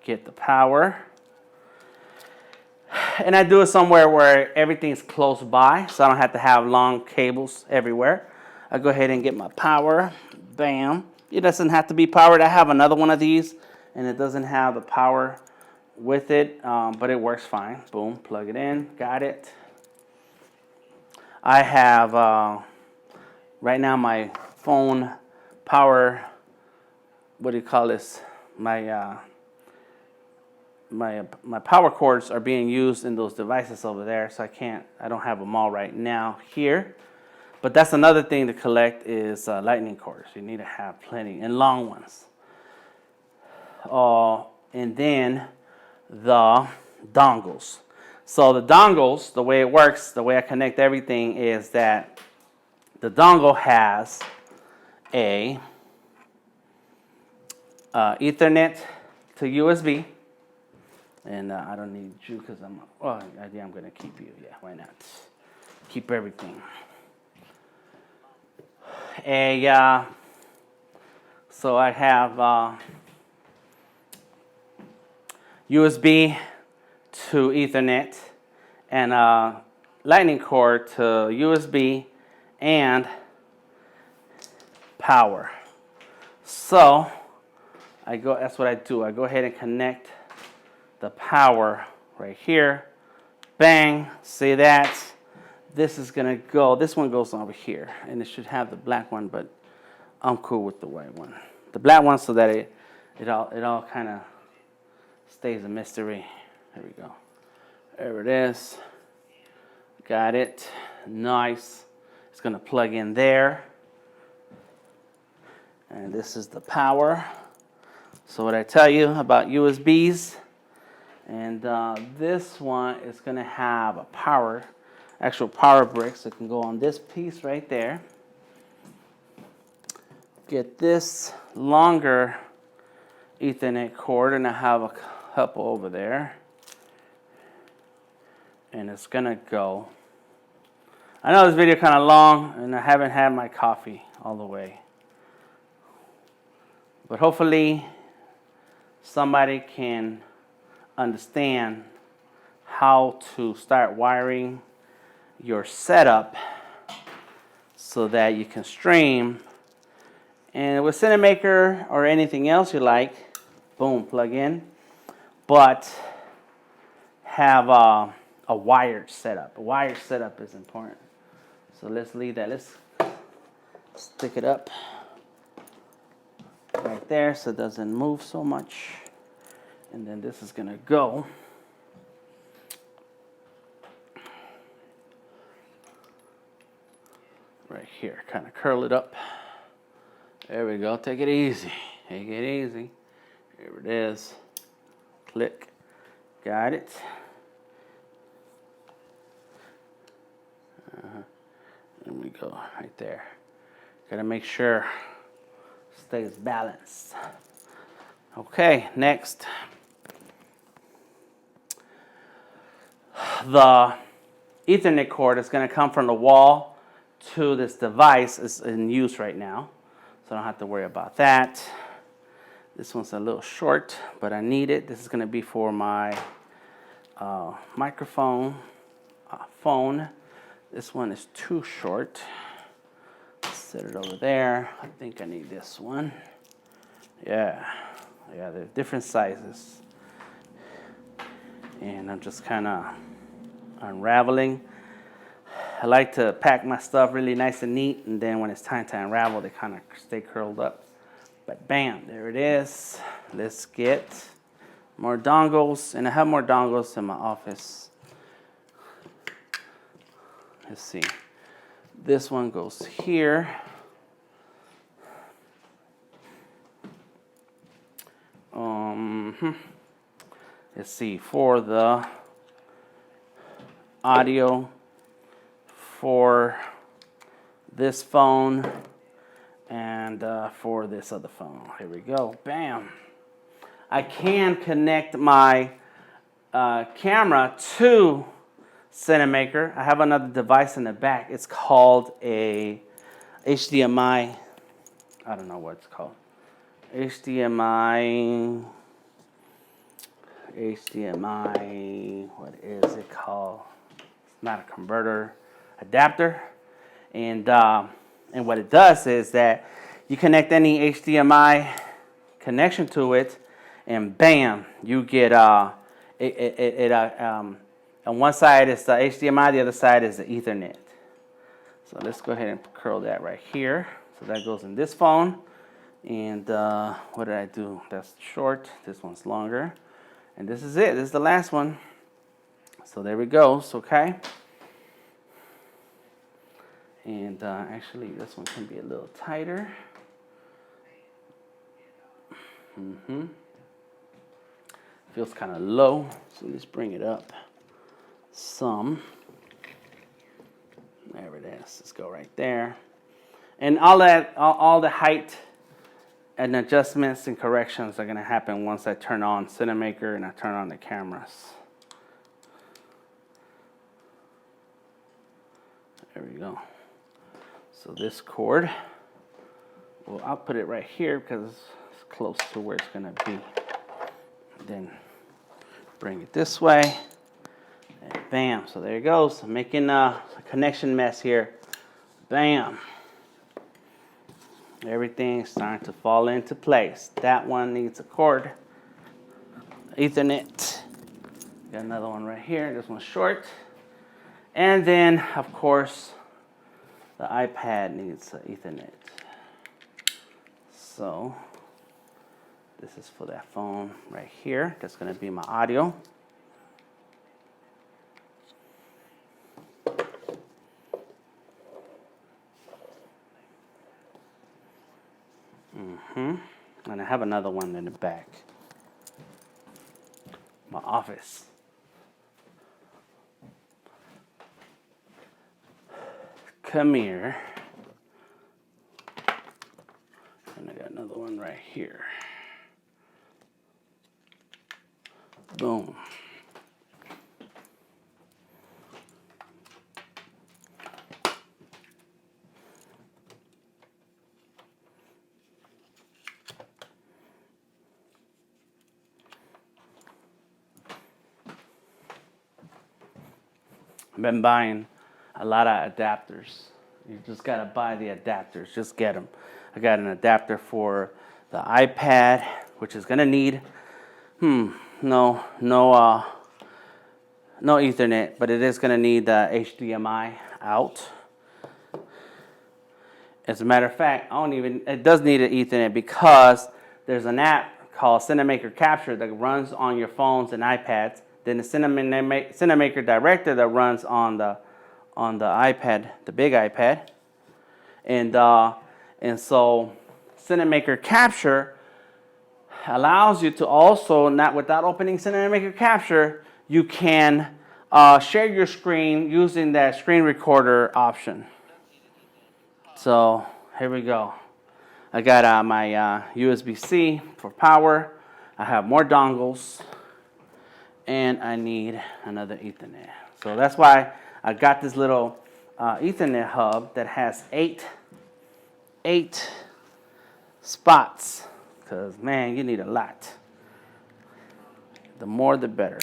Get the power. And I do it somewhere where everything's close by, so I don't have to have long cables everywhere. I go ahead and get my power. Bam. It doesn't have to be powered. I have another one of these, and it doesn't have the power with it, but it works fine. Boom, plug it in. Got it. I have, right now, my phone power, what do you call this? My power cords are being used in those devices over there, so I don't have them all right now here. But that's another thing to collect is lightning cords. You need to have plenty and long ones. And then the dongles. So the dongles, the way it works, the way I connect everything is that the dongle has a Ethernet to USB. And I don't need you because I'm going to keep you. Yeah, why not? Keep everything. So I have USB to Ethernet and lightning cord to USB and power. So that's what I do. I go ahead and connect the power right here. Bang. See that? This is going to go. This one goes over here. And it should have the black one, but I'm cool with the white one. The black one so that it all kind of stays a mystery. There we go. There it is. Got it. Nice. It's going to plug in there. And this is the power. So what I tell you about USBs, and this one is going to have a actual power brick, so it can go on this piece right there. Get this longer Ethernet cord, and I have a couple over there. And it's going to go. I know this video kind of long, and I haven't had my coffee all the way. But hopefully somebody can understand how to start wiring your setup so that you can stream. And with Cinamaker or anything else you like, boom, plug in. But have a wired setup. A wired setup is important. So let's leave that. Let's stick it up right there so it doesn't move so much. And then this is going to go right here. Kind of curl it up. There we go. Take it easy. Take it easy. Here it is. Click. Got it. There we go. Right there. Got to make sure it stays balanced. Okay, next. The Ethernet cord is going to come from the wall to this device. It's in use right now, so I don't have to worry about that. This one's a little short, but I need it. This is going to be for my microphone phone. This one is too short. Set it over there. I think I need this one. Yeah, they're different sizes. And I'm just kind of unraveling. I like to pack my stuff really nice and neat, and then when it's time to unravel, they kind of stay curled up. But bam, there it is. Let's get more dongles, and I have more dongles in my office. Let's see. This one goes here. let's see, for the audio for this phone and for this other phone. Here we go. Bam. I can connect my camera to Cinamaker. I have another device in the back. It's called a HDMI. I don't know what it's called. HDMI. What is it called? It's not a converter. Adapter. And what it does is that you connect any HDMI connection to it, and bam, you get on one side is the HDMI, the other side is the Ethernet. So let's go ahead and curl that right here. So that goes in this phone. And what did I do? That's short. This one's longer. And this is it. This is the last one. So there we go. Okay. And actually, this one can be a little tighter. Feels kind of low, so let's bring it up some. There it is. Let's go right there. And all the height and adjustments and corrections are going to happen once I turn on Cinamaker and I turn on the cameras. There we go. So this cord, well, I'll put it right here because it's close to where it's going to be. Then bring it this way, and bam. So there it goes. I'm making a connection mess here. Bam. Everything's starting to fall into place. That one needs a cord. Ethernet. Got another one right here. This one's short. And then, of course, the iPad needs Ethernet. So this is for that phone right here. That's going to be my audio. And I have another one in the back. My office. Come here. And I got another one right here. Boom. I've been buying a lot of adapters. You just gotta buy the adapters. Just get them. I got an adapter for the iPad, which is gonna need no Ethernet, but it is gonna need the HDMI out. As a matter of fact, it does need an Ethernet because there's an app called Cinamaker Capture that runs on your phones and iPads. Then the Cinamaker Director that runs on the iPad, the big iPad, and so Cinamaker Capture allows you to also, not without opening Cinamaker Capture, you can share your screen using that screen recorder option. So here we go. I got my USB-C for power. I have more dongles. And I need another Ethernet. So that's why I got this little Ethernet hub that has eight spots. Because, man, you need a lot. The more, the better.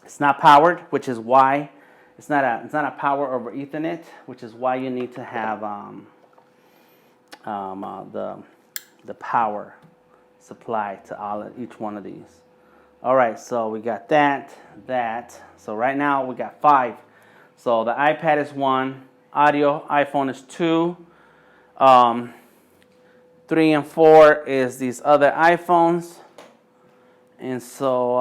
It's not powered, which is why it's not a power over Ethernet, which is why you need to have the power supply to each one of these. All right, so we got that. So right now we got 5. So the iPad is 1, audio, iPhone is 2, 3 and 4 is these other iPhones, and so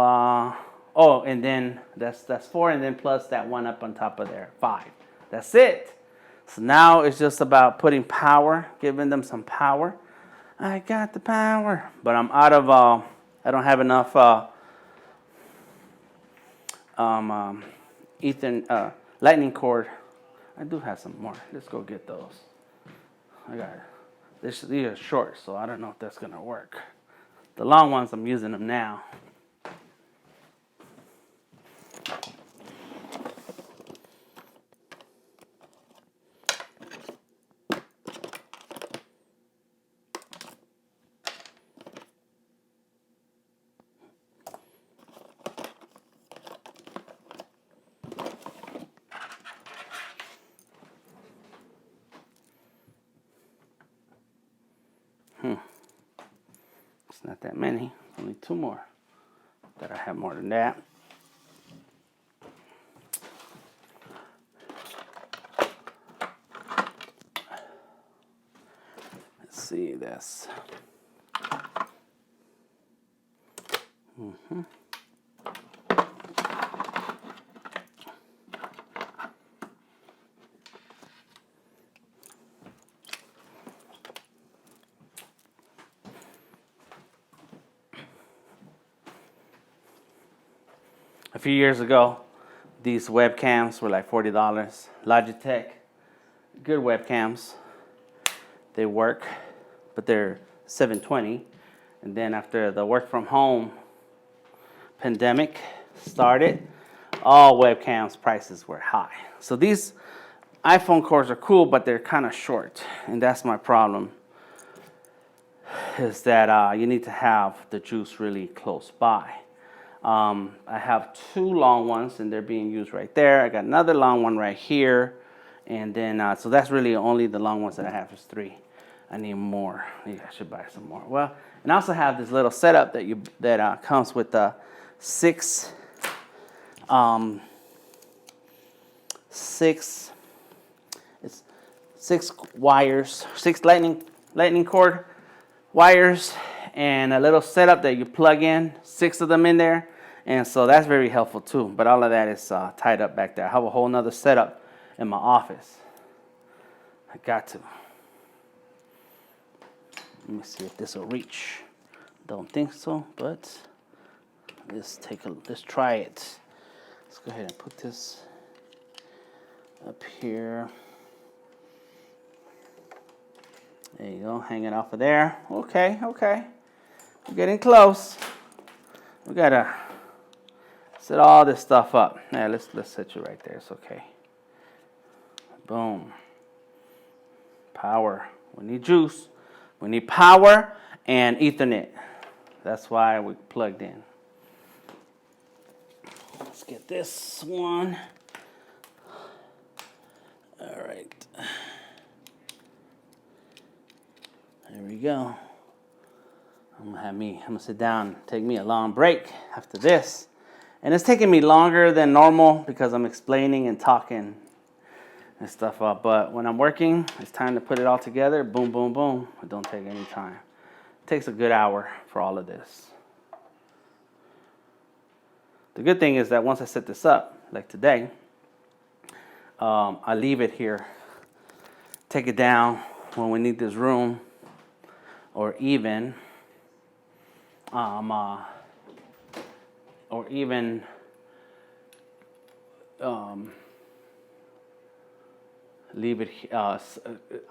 and then that's 4, and then plus that one up on top of there, 5. That's it. So now it's just about putting power, giving them some power. I got the power. But I'm out of, I don't have enough lightning cord. I do have some more. Let's go get those. I got it. These are short, so I don't know if that's going to work. The long ones, I'm using them now. It's not that many. Only 2 more. That I have more than that. Let's see this. A few years ago, these webcams were like $40. Logitech, good webcams. They work, but they're $720. And then after the work from home pandemic started, all webcams prices were high. So these iPhone cords are cool, but they're kind of short. And that's my problem, is that you need to have the juice really close by. I have 2 long ones, and they're being used right there. I got another long one right here, and then so that's really only the long ones that I have is 3. I need more. Maybe I should buy some more. Well, and I also have this little setup that comes with 6 wires, 6 lightning cord wires, and a little setup that you plug in, 6 of them in there. And so that's very helpful too. But all of that is tied up back there. I have a whole nother setup in my office. I got to. Let me see if this will reach. Don't think so, but let's try it. Let's go ahead and put this up here. There you go, hang it off of there. Okay. We're getting close. We gotta set all this stuff up. Yeah, let's set you right there. It's okay. Boom. Power. We need juice. We need power and Ethernet. That's why we plugged in. Let's get this one. All right. There we go. I'm gonna sit down, take me a long break after this. And it's taking me longer than normal because I'm explaining and talking and stuff up. But when I'm working, it's time to put it all together. Boom, boom, boom. It don't take any time. It takes a good hour for all of this. The good thing is that once I set this up, like today, I leave it here, take it down when we need this room, or even leave it,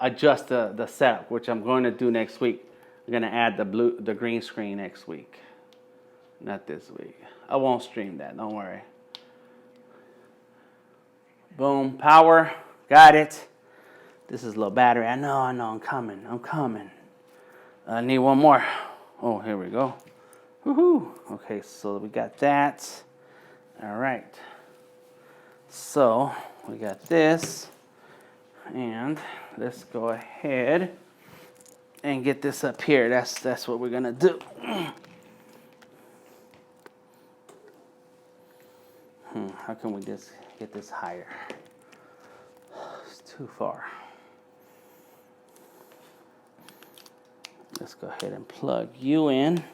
adjust the setup, which I'm going to do next week. I'm going to add the green screen next week, not this week. I won't stream that, don't worry. Boom, power, got it. This is low battery. I know, I'm coming. I need one more. Oh, here we go. Woohoo. Okay, so we got that. All right. So we got this. And let's go ahead and get this up here. That's what we're gonna do. How can we just get this higher? It's too far. Let's go ahead and plug you in.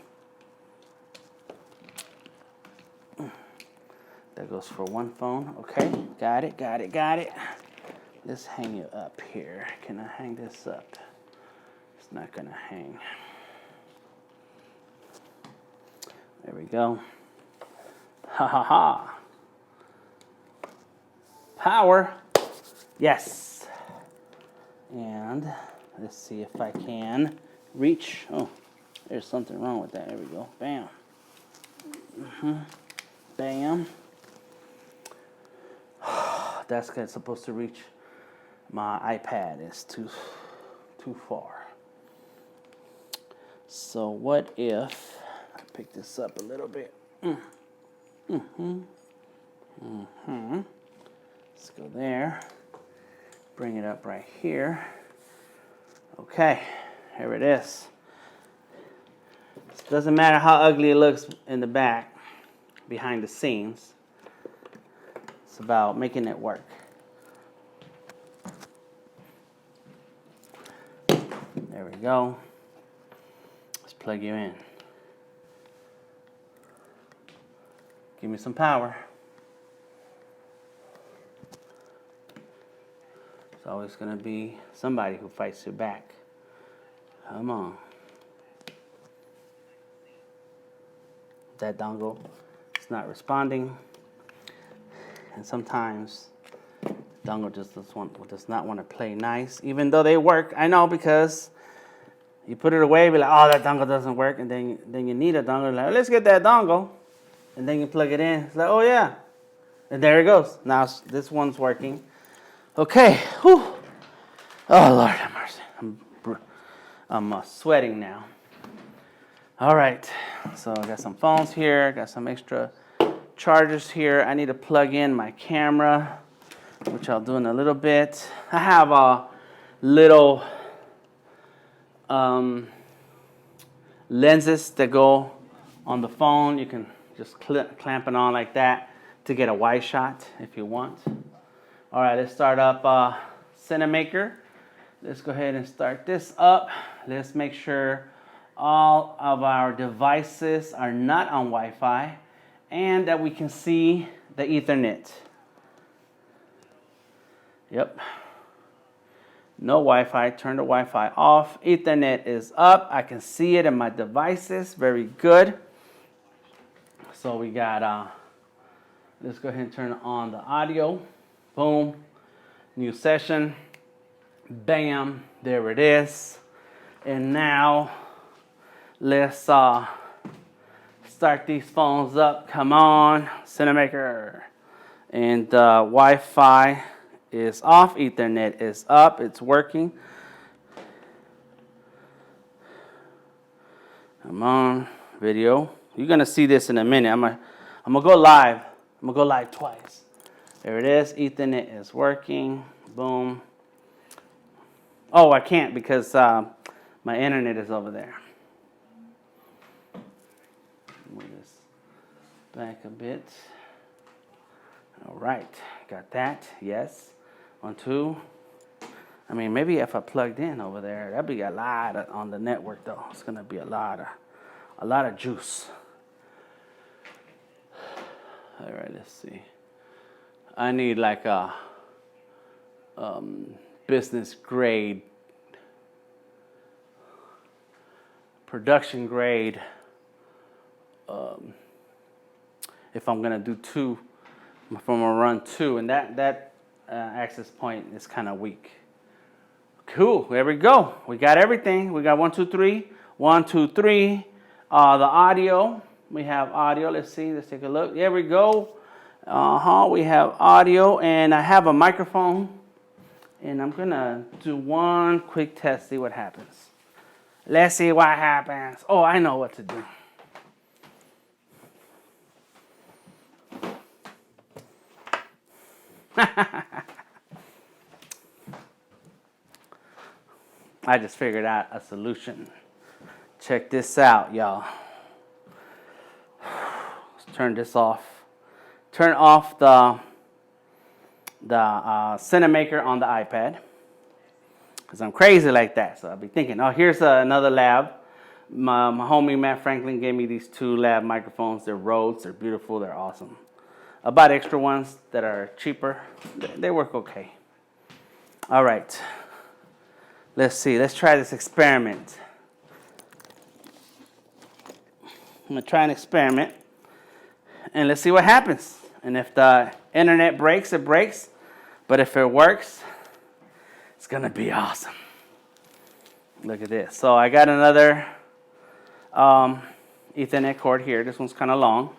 That goes for one phone. Okay, got it. Let's hang you up here. Can I hang this up? It's not gonna hang. we go. Ha ha ha. Power. Yes. And let's see if I can reach. Oh, there's something wrong with that. There we go. Bam. Bam. That's supposed to reach my iPad. It's too far. So what if I pick this up a little bit? Let's go there. Bring it up right here. Okay, here it is. It doesn't matter how ugly it looks in the back, behind the scenes. It's about making it work. There we go. Let's plug you in. Give me some power. It's always going to be somebody who fights your back. Come on. That dongle is not responding. And sometimes dongle just does not want to play nice, even though they work. I know, because you put it away, be like, oh, that dongle doesn't work, and then you need a dongle. Like, let's get that dongle, and then you plug it in. It's like, oh yeah, and there it goes. Now this one's working. Okay. Whew. Oh Lord have mercy. I'm sweating now. All right. So I got some phones here. Got some extra chargers here. I need to plug in my camera, which I'll do in a little bit. I have a little lenses that go on the phone. You can just clamp it on like that to get a wide shot if you want. All right, let's start up Cinamaker. Let's go ahead and start this up. Let's make sure all of our devices are not on Wi-Fi and that we can see the Ethernet. Yep. No Wi-Fi. Turn the Wi-Fi off. Ethernet is up. I can see it in my devices. Very good. So we got, let's go ahead and turn on the audio. Boom. New session. Bam. There it is. And now let's start these phones up. Come on. Cinamaker. And Wi-Fi is off. Ethernet is up. It's working. Come on. Video. You're going to see this in a minute. I'm gonna go live. I'm going to go live twice. There it is. Ethernet is working. Boom. Oh, I can't because my internet is over there. Move this back a bit. All right. Got that. Yes. 1, 2. I mean, maybe if I plugged in over there, that'd be a lot on the network, though. It's going to be a lot of juice. All right, let's see. I need like a business grade, production grade. If I'm gonna do 2, if I'm gonna run 2, and that access point is kind of weak. Cool. There we go. We got everything. We got 1, 2, 3. 1, 2, 3. The audio. We have audio. Let's see. Let's take a look. There we go. We have audio, and I have a microphone. And I'm gonna do one quick test. See what happens. Let's see what happens. Oh, I know what to do. I just figured out a solution. Check this out, y'all. Let's turn this off. Turn off the Cinamaker on the iPad, because I'm crazy like that. So I'll be thinking, oh, here's another lab. My homie Matt Franklin gave me these 2 lab microphones. They're Rhodes. They're beautiful. They're awesome. I bought extra ones that are cheaper. They work okay. All right. Let's see. Let's try this experiment. I'm gonna try an experiment, and let's see what happens. And if the internet breaks, it breaks. But if it works, it's gonna be awesome. Look at this. So I got another Ethernet cord here. This one's kind of long.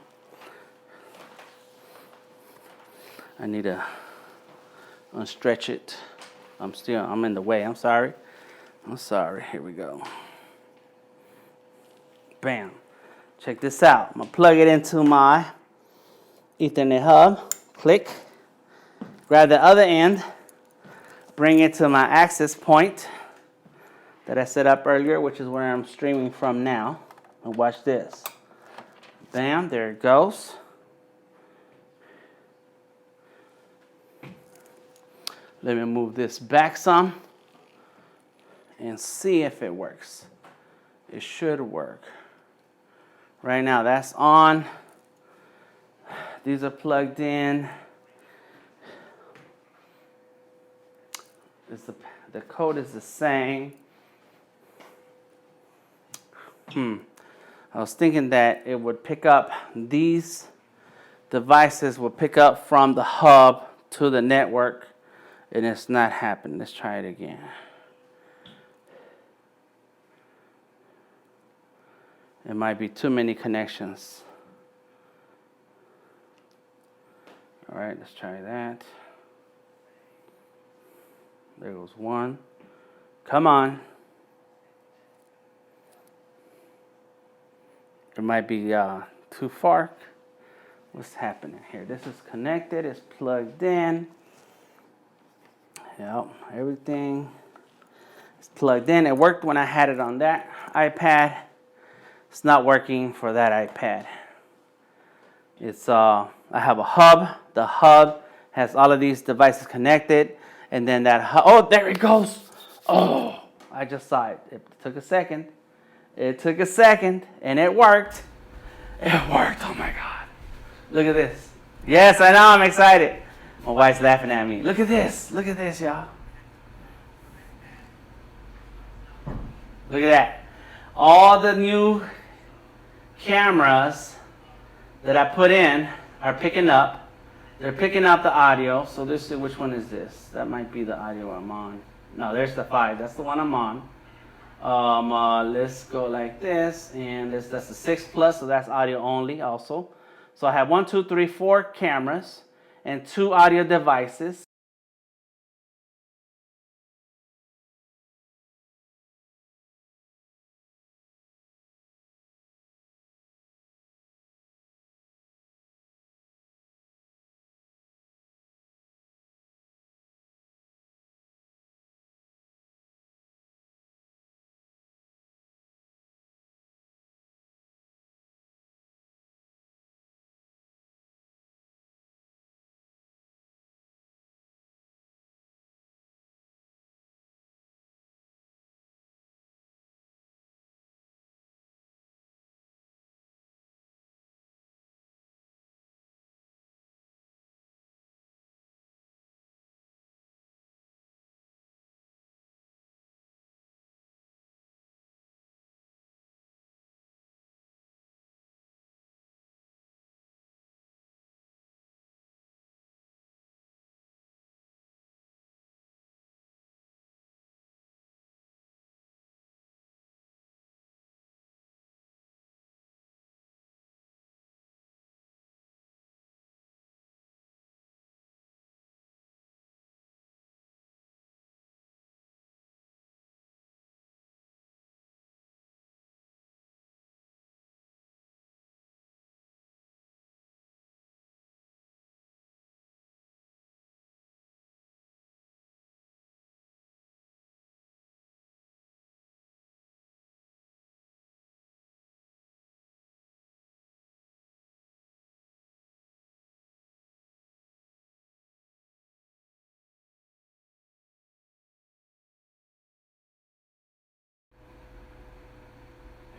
I need to unstretch it. I'm in the way. I'm sorry. Here we go. Bam. Check this out. I'm gonna plug it into my Ethernet hub. Click. Grab the other end. Bring it to my access point that I set up earlier, which is where I'm streaming from now. And watch this. Bam. There it goes. Let me move this back some and see if it works. It should work. Right now, that's on. These are plugged in. The code is the same. I was thinking that it would pick up, these devices will pick up from the hub to the network, and it's not happening. Let's try it again. It might be too many connections. All right, let's try that. There goes one. Come on. It might be too far. What's happening here? This is connected. It's plugged in. Yep, everything is plugged in. It worked when I had it on that iPad. It's not working for that iPad. It's I have a hub. The hub has all of these devices connected, and then that hub, oh, there it goes. Oh, I just saw it. It took a second. It took a second, and it worked. It worked. Oh my God! Look at this. Yes, I know. I'm excited. My wife's laughing at me. Look at this. Look at this, y'all. Look at that. All the new cameras that I put in are picking up. They're picking up the audio. So this is, which one is this? That might be the audio I'm on. No, there's the 5. That's the one I'm on. Let's go like this, and that's the 6 Plus, so that's audio only also. So I have 1, 2, 3, 4 cameras and 2 audio devices.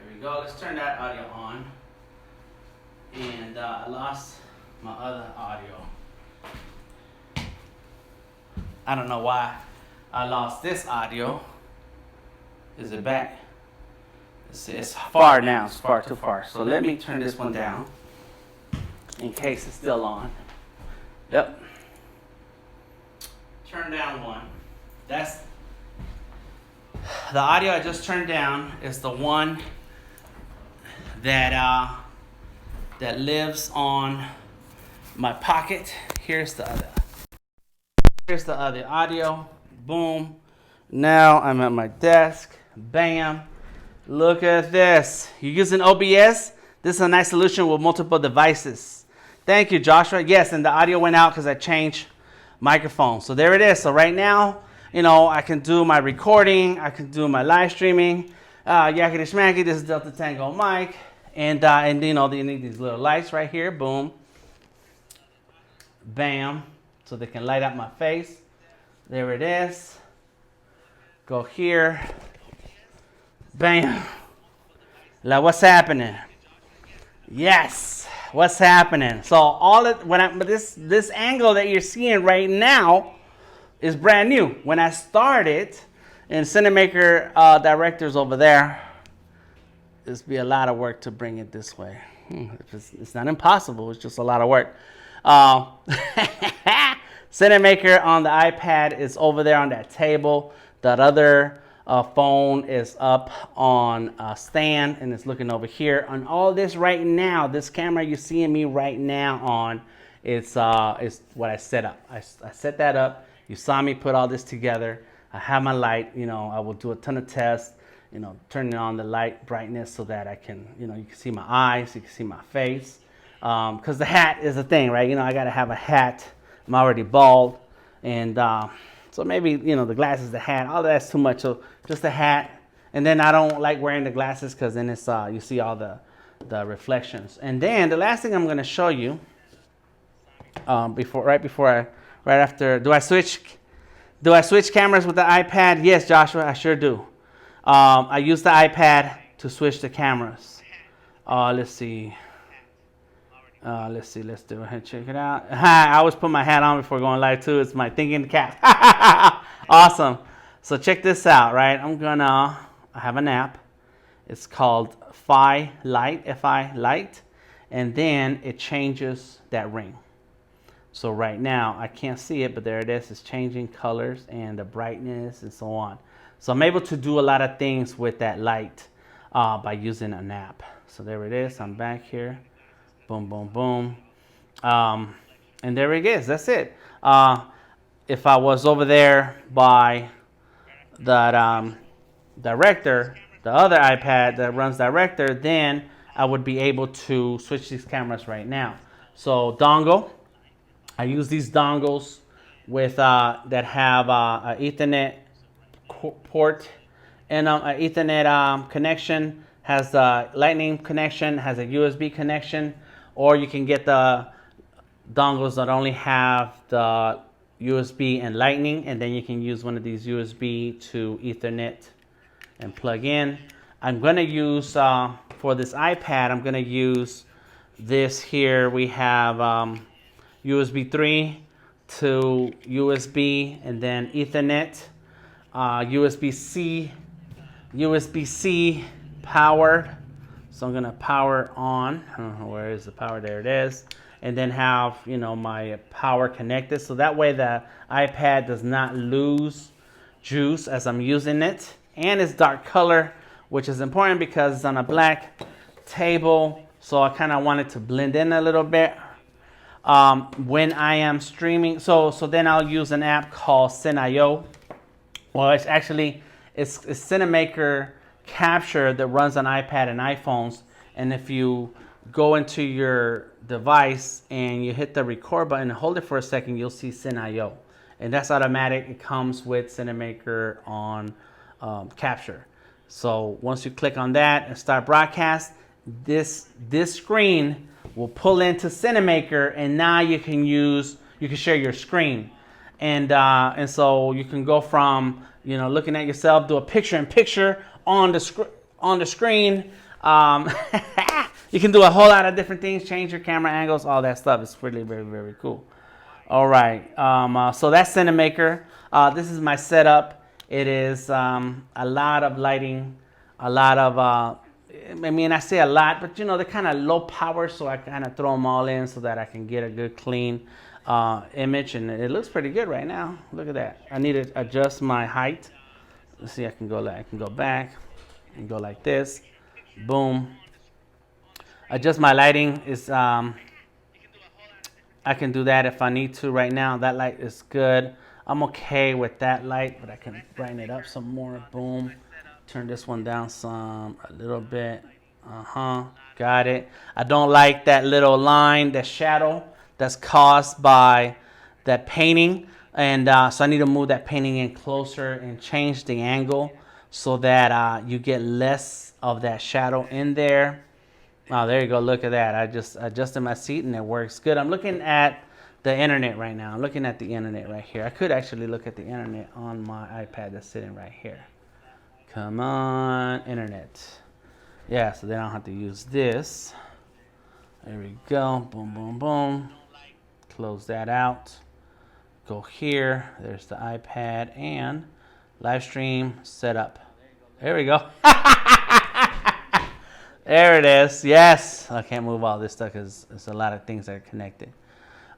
There we go. Let's turn that audio on. And I lost my other audio. I don't know why I lost this audio. Is it back? It's far now. It's far too far. So let me turn this one down in case it's still on. Yep. Turn down one. That's the audio I just turned down is the one that that lives on my pocket. Here's the other. Here's the other audio. Boom. Now I'm at my desk. Bam. Look at this. You're using OBS? This is a nice solution with multiple devices. Thank you, Joshua. Yes, and the audio went out because I changed microphone. So there it is. So right now, you know, I can do my recording. I can do my live streaming. Yakety schmacky. This is Delta Tango mic. And you know, you need these little lights right here. Boom. Bam. So they can light up my face. There it is. Go here. Bam. Like, what's happening? Yes. What's happening? So all it when this angle that you're seeing right now is brand new. When I started in Cinamaker directors over there, it's be a lot of work to bring it this way. It's not impossible. It's just a lot of work. Cinamaker on the iPad is over there on that table. That other phone is up on a stand and it's looking over here. On all this right now, this camera you're seeing me right now on, it's what I set up. I set that up. You saw me put all this together. I have my light. You know, I will do a ton of tests. You know, turning on the light brightness so that I can, you know, you can see my eyes, you can see my face. Because the hat is a thing, right? You know, I got to have a hat. I'm already bald. And so maybe, you know, the glasses, the hat, all that's too much. So just the hat. And then I don't like wearing the glasses because then it's, you see all the reflections. And then the last thing I'm going to show you, right after, do I switch cameras with the iPad? Yes, Joshua, I sure do. I use the iPad to switch the cameras. Let's see. Let's do it. Check it out. I always put my hat on before going live too. It's my thinking cap. Awesome. So check this out, right? I have an app. It's called Fi Light, F-I Light. And then it changes that ring. So right now, I can't see it, but there it is. It's changing colors and the brightness and so on. So I'm able to do a lot of things with that light by using an app. So there it is. I'm back here. Boom, boom, boom. And there it is. That's it. If I was over there by that director, the other iPad that runs director, then I would be able to switch these cameras right now. So dongle. I use these dongles with that have an Ethernet port and an Ethernet connection, has the lightning connection, has a USB connection, or you can get the dongles that only have the USB and lightning, and then you can use one of these USB to Ethernet and plug in. I'm going to use, for this iPad, I'm going to use this here. We have USB 3 to USB and then Ethernet. USB-C powered. So I'm gonna power on. Where is the power? There it is. And then have, you know, my power connected. So that way the iPad does not lose juice as I'm using it. And it's dark color, which is important because it's on a black table. So I kind of want it to blend in a little bit. When I am streaming, so then I'll use an app called Cin.io. Well, it's Cinamaker Capture that runs on iPad and iPhones. And if you go into your device and you hit the record button and hold it for a second, you'll see Cin.io. And that's automatic. It comes with Cinamaker on Capture. So once you click on that and start broadcast, this screen will pull into Cinamaker, and now you can share your screen. And so you can go from, you know, looking at yourself, do a picture-in-picture on the screen. You can do a whole lot of different things, change your camera angles, all that stuff. It's really very, very cool. All right, so that's Cinamaker. This is my setup. It is a lot of lighting a lot of, I mean, I say a lot, but you know, they're kind of low power, so I kind of throw them all in so that I can get a good clean image, and it looks pretty good right now. Look at that. I need to adjust my height. Let's see, I can go back and go like this. Boom. Adjust my lighting is I can do that if I need to. Right now that light is good. I'm okay with that light, but I can brighten it up some more. Boom. Turn this one down a little bit. Got it. I don't like that little line, that shadow that's caused by that painting, and so I need to move that painting in closer and change the angle so that you get less of that shadow in there. Oh, there you go. Look at that. I just adjusted my seat and it works good. I'm looking at the internet right now. I'm looking at the internet right here. I could actually look at the internet on my iPad that's sitting right here. Come on, internet. Yeah, so then I don't have to use this. There we go. Boom, boom, boom. Close that out. Go here. There's the iPad and live stream setup. There we go. There it is. Yes. I can't move all this stuff because there's a lot of things that are connected.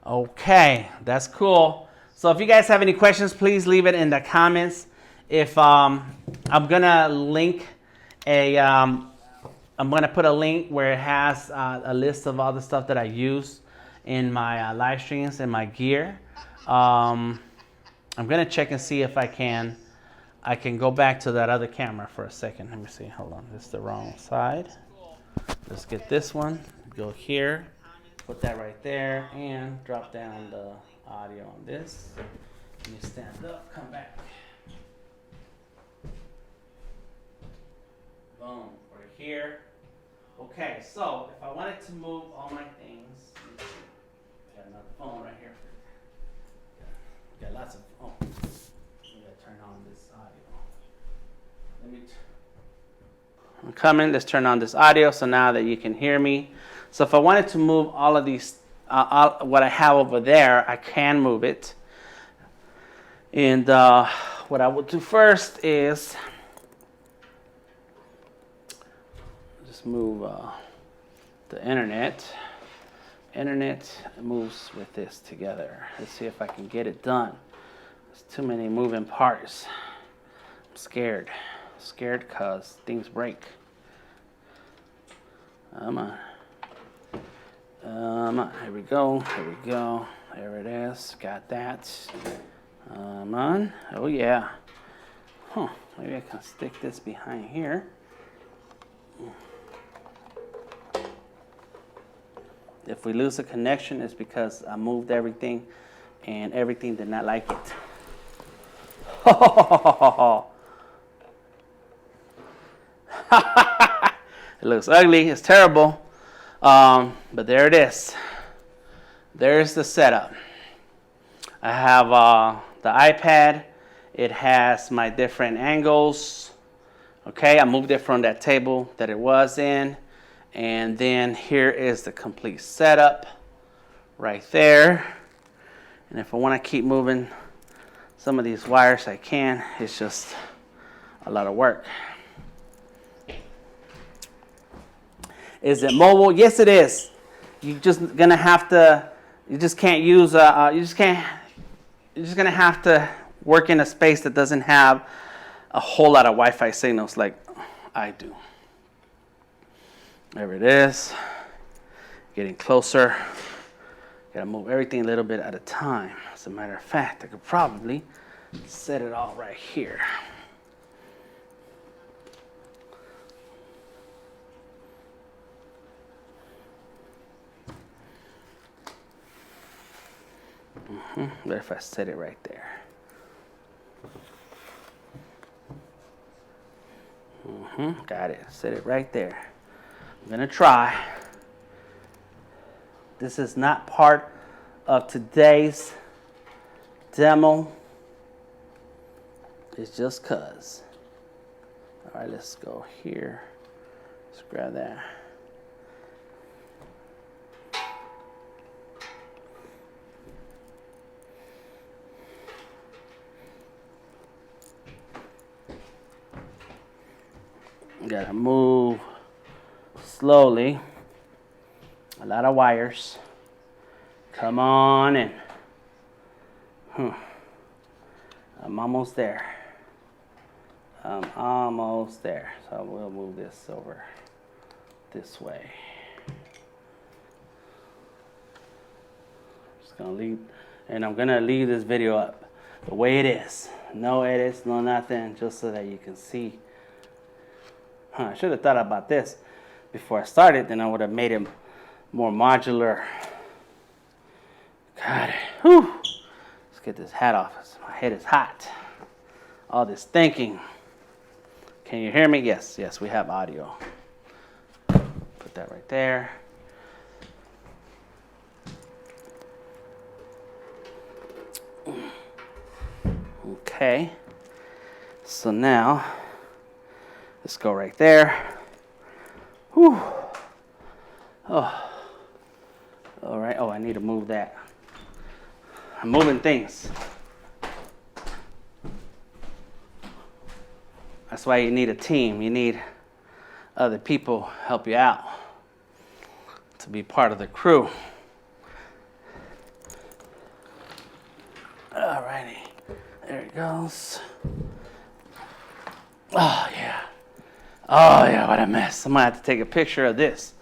Okay, that's cool. So if you guys have any questions, please leave it in the comments. If I'm gonna link I'm gonna put a link where it has a list of all the stuff that I use in my live streams and my gear. I'm gonna check and see if I can go back to that other camera for a second. Let me see. Hold on. This is the wrong side. Let's get this one. Go here. Put that right there and drop down the audio on this. Let me stand up. Come back. Boom. Right here. Okay. So if I wanted to move all my things, got another phone right here. Got lots of. Oh. I gotta turn on this audio. Let me. I'm coming. Let's turn on this audio so now that you can hear me. So if I wanted to move all of these, what I have over there, I can move it. And what I will do first is just move the internet. Internet moves with this together. Let's see if I can get it done. There's too many moving parts. I'm scared. Scared because things break. Come on. Here we go. Here we go. There it is. Got that. Come on. Oh yeah. Huh. Maybe I can stick this behind here. If we lose a connection, it's because I moved everything and everything did not like it. It looks ugly. It's terrible. But there it is. There's the setup. I have the iPad. It has my different angles. Okay, I moved it from that table that it was in. And then here is the complete setup right there. And if I want to keep moving some of these wires, I can. It's just a lot of work. Is it mobile? Yes, it is. You're just gonna have to. You just can't use. You're just gonna have to work in a space that doesn't have a whole lot of Wi-Fi signals like I do. There it is. Getting closer. Gotta move everything a little bit at a time. As a matter of fact, I could probably set it all right here. But if I set it right there. Got it. Set it right there. I'm going to try. This is not part of today's demo. It's just cuz. All right, let's go here. Let's grab that. Gotta move slowly. A lot of wires. Come on in. I'm almost there. I'm almost there. So we'll move this over this way. Just gonna leave, and I'm gonna leave this video up the way it is. No edits, no nothing, just so that you can see. I should have thought about this before I started, then I would have made it more modular. God, whew. Let's get this hat off. My head is hot. All this thinking. Can you hear me? Yes, yes, we have audio. Put that right there. Okay. So now, let's go right there. Whew. Oh. All right. Oh, I need to move that. I'm moving things. That's why you need a team. You need other people help you out to be part of the crew. All righty. There it goes. Oh, yeah. Oh, yeah, what a mess. I'm going to have to take a picture of this.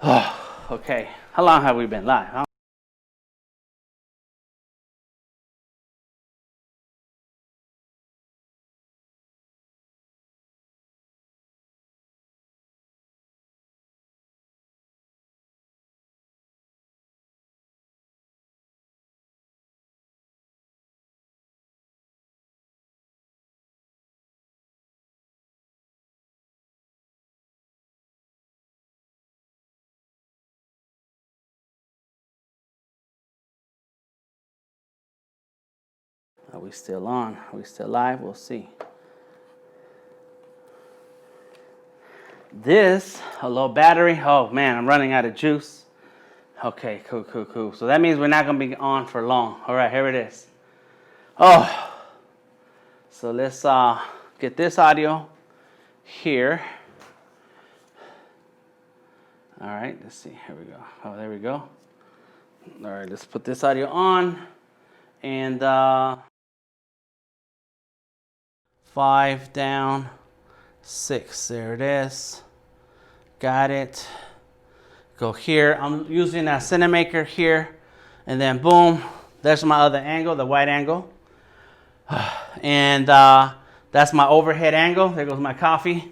Oh, okay. How long have we been live? Huh? Are we still on? Are we still live? We'll see. This, a low battery. Oh man, I'm running out of juice. Okay, cool. So that means we're not going to be on for long. All right, here it is. Oh, so let's get this audio here. All right, let's see. Here we go. Oh, there we go. All right, let's put this audio on. And 5 down, 6. There it is. Got it. Go here. I'm using a Cinamaker here. And then boom, there's my other angle, the wide angle. And that's my overhead angle. There goes my coffee.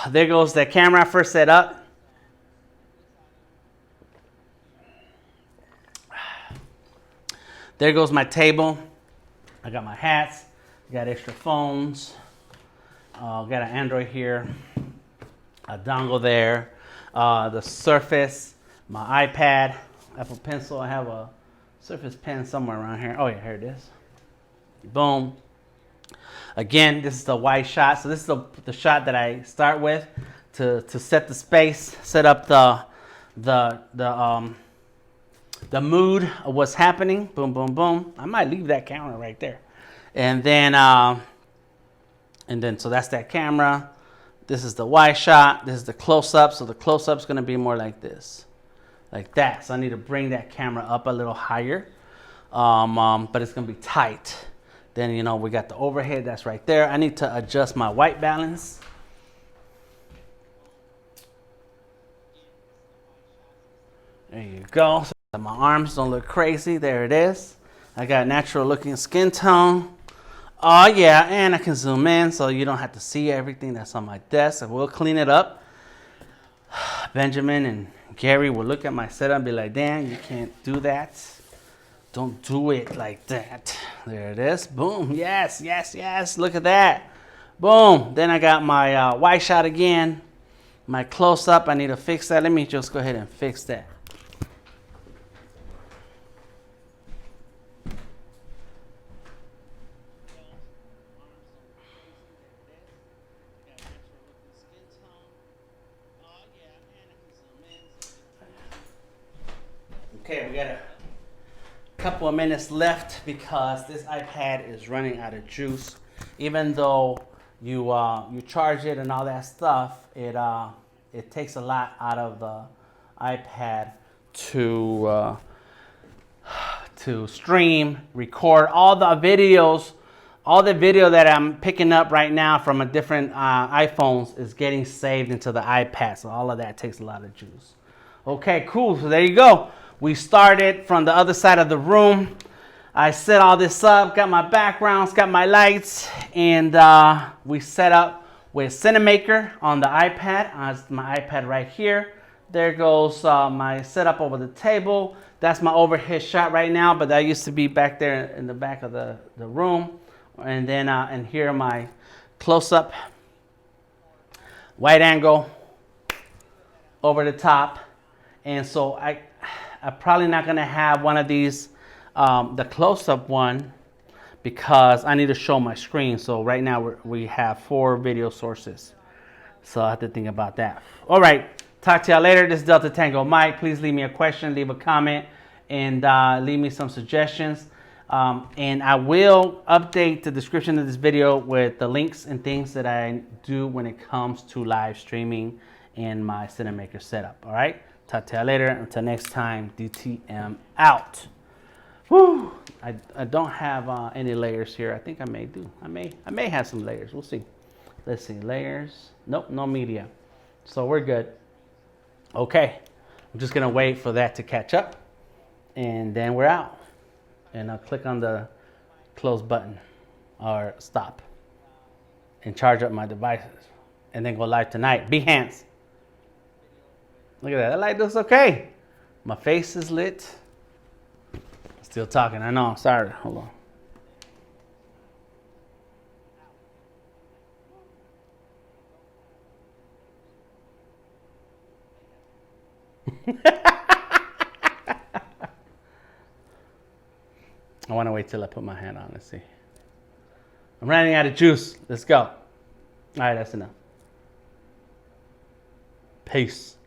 There goes the camera I first set up. There goes my table. I got my hats. Got extra phones. Got an Android here. A dongle there. The Surface. My iPad. Apple Pencil. I have a Surface pen somewhere around here. Oh yeah, here it is. Boom. Again, this is the wide shot. So this is the shot that I start with to set the space, set up the mood of what's happening. Boom, boom, boom. I might leave that camera right there. And then so that's that camera. This is the wide shot. This is the close-up. So the close-up is going to be more like this, like that. So I need to bring that camera up a little higher, but it's going to be tight. Then, you know, we got the overhead that's right there. I need to adjust my white balance. There you go. So my arms don't look crazy. There it is. I got natural looking skin tone. Oh yeah, and I can zoom in so you don't have to see everything that's on my desk. I will clean it up. Benjamin and Gary will look at my setup and be like, Dan, you can't do that. Don't do it like that. There it is. Boom. Yes, yes, yes. Look at that. Boom. Then I got my wide shot again. My close up. I need to fix that. Let me just go ahead and fix that. Okay, we gotta couple of minutes left because this iPad is running out of juice. Even though you charge it and all that stuff, it takes a lot out of the iPad to stream, record all the videos. All the video that I'm picking up right now from a different iPhones is getting saved into the iPad. So all of that takes a lot of juice. Okay, cool. So there you go. We started from the other side of the room. I set all this up, got my backgrounds, got my lights, and we set up with Cinamaker on the iPad. My iPad right here. There goes my setup over the table. That's my overhead shot right now, but that used to be back there in the back of the room. And then and here my close-up, wide angle, over the top. And so I'm probably not gonna have one of these, the close-up one, because I need to show my screen. So right now we have 4 video sources. So I have to think about that. All right, talk to y'all later. This is Delta Tango Mike. Please leave me a question, leave a comment, and leave me some suggestions. And I will update the description of this video with the links and things that I do when it comes to live streaming and my Cinamaker setup. All right, talk to you later. Until next time, DTM out. Woo! I don't have any layers here. I think I may do. I may have some layers. We'll see. Let's see, layers. Nope, no media. So we're good. Okay, I'm just gonna wait for that to catch up, and then we're out. And I'll click on the close button or stop and charge up my devices and then go live tonight. Behance. Look at that. That light looks okay. My face is lit. Still talking. I know. Sorry. Hold on. I want to wait till I put my hand on. Let's see. I'm running out of juice. Let's go. All right, that's enough. Peace.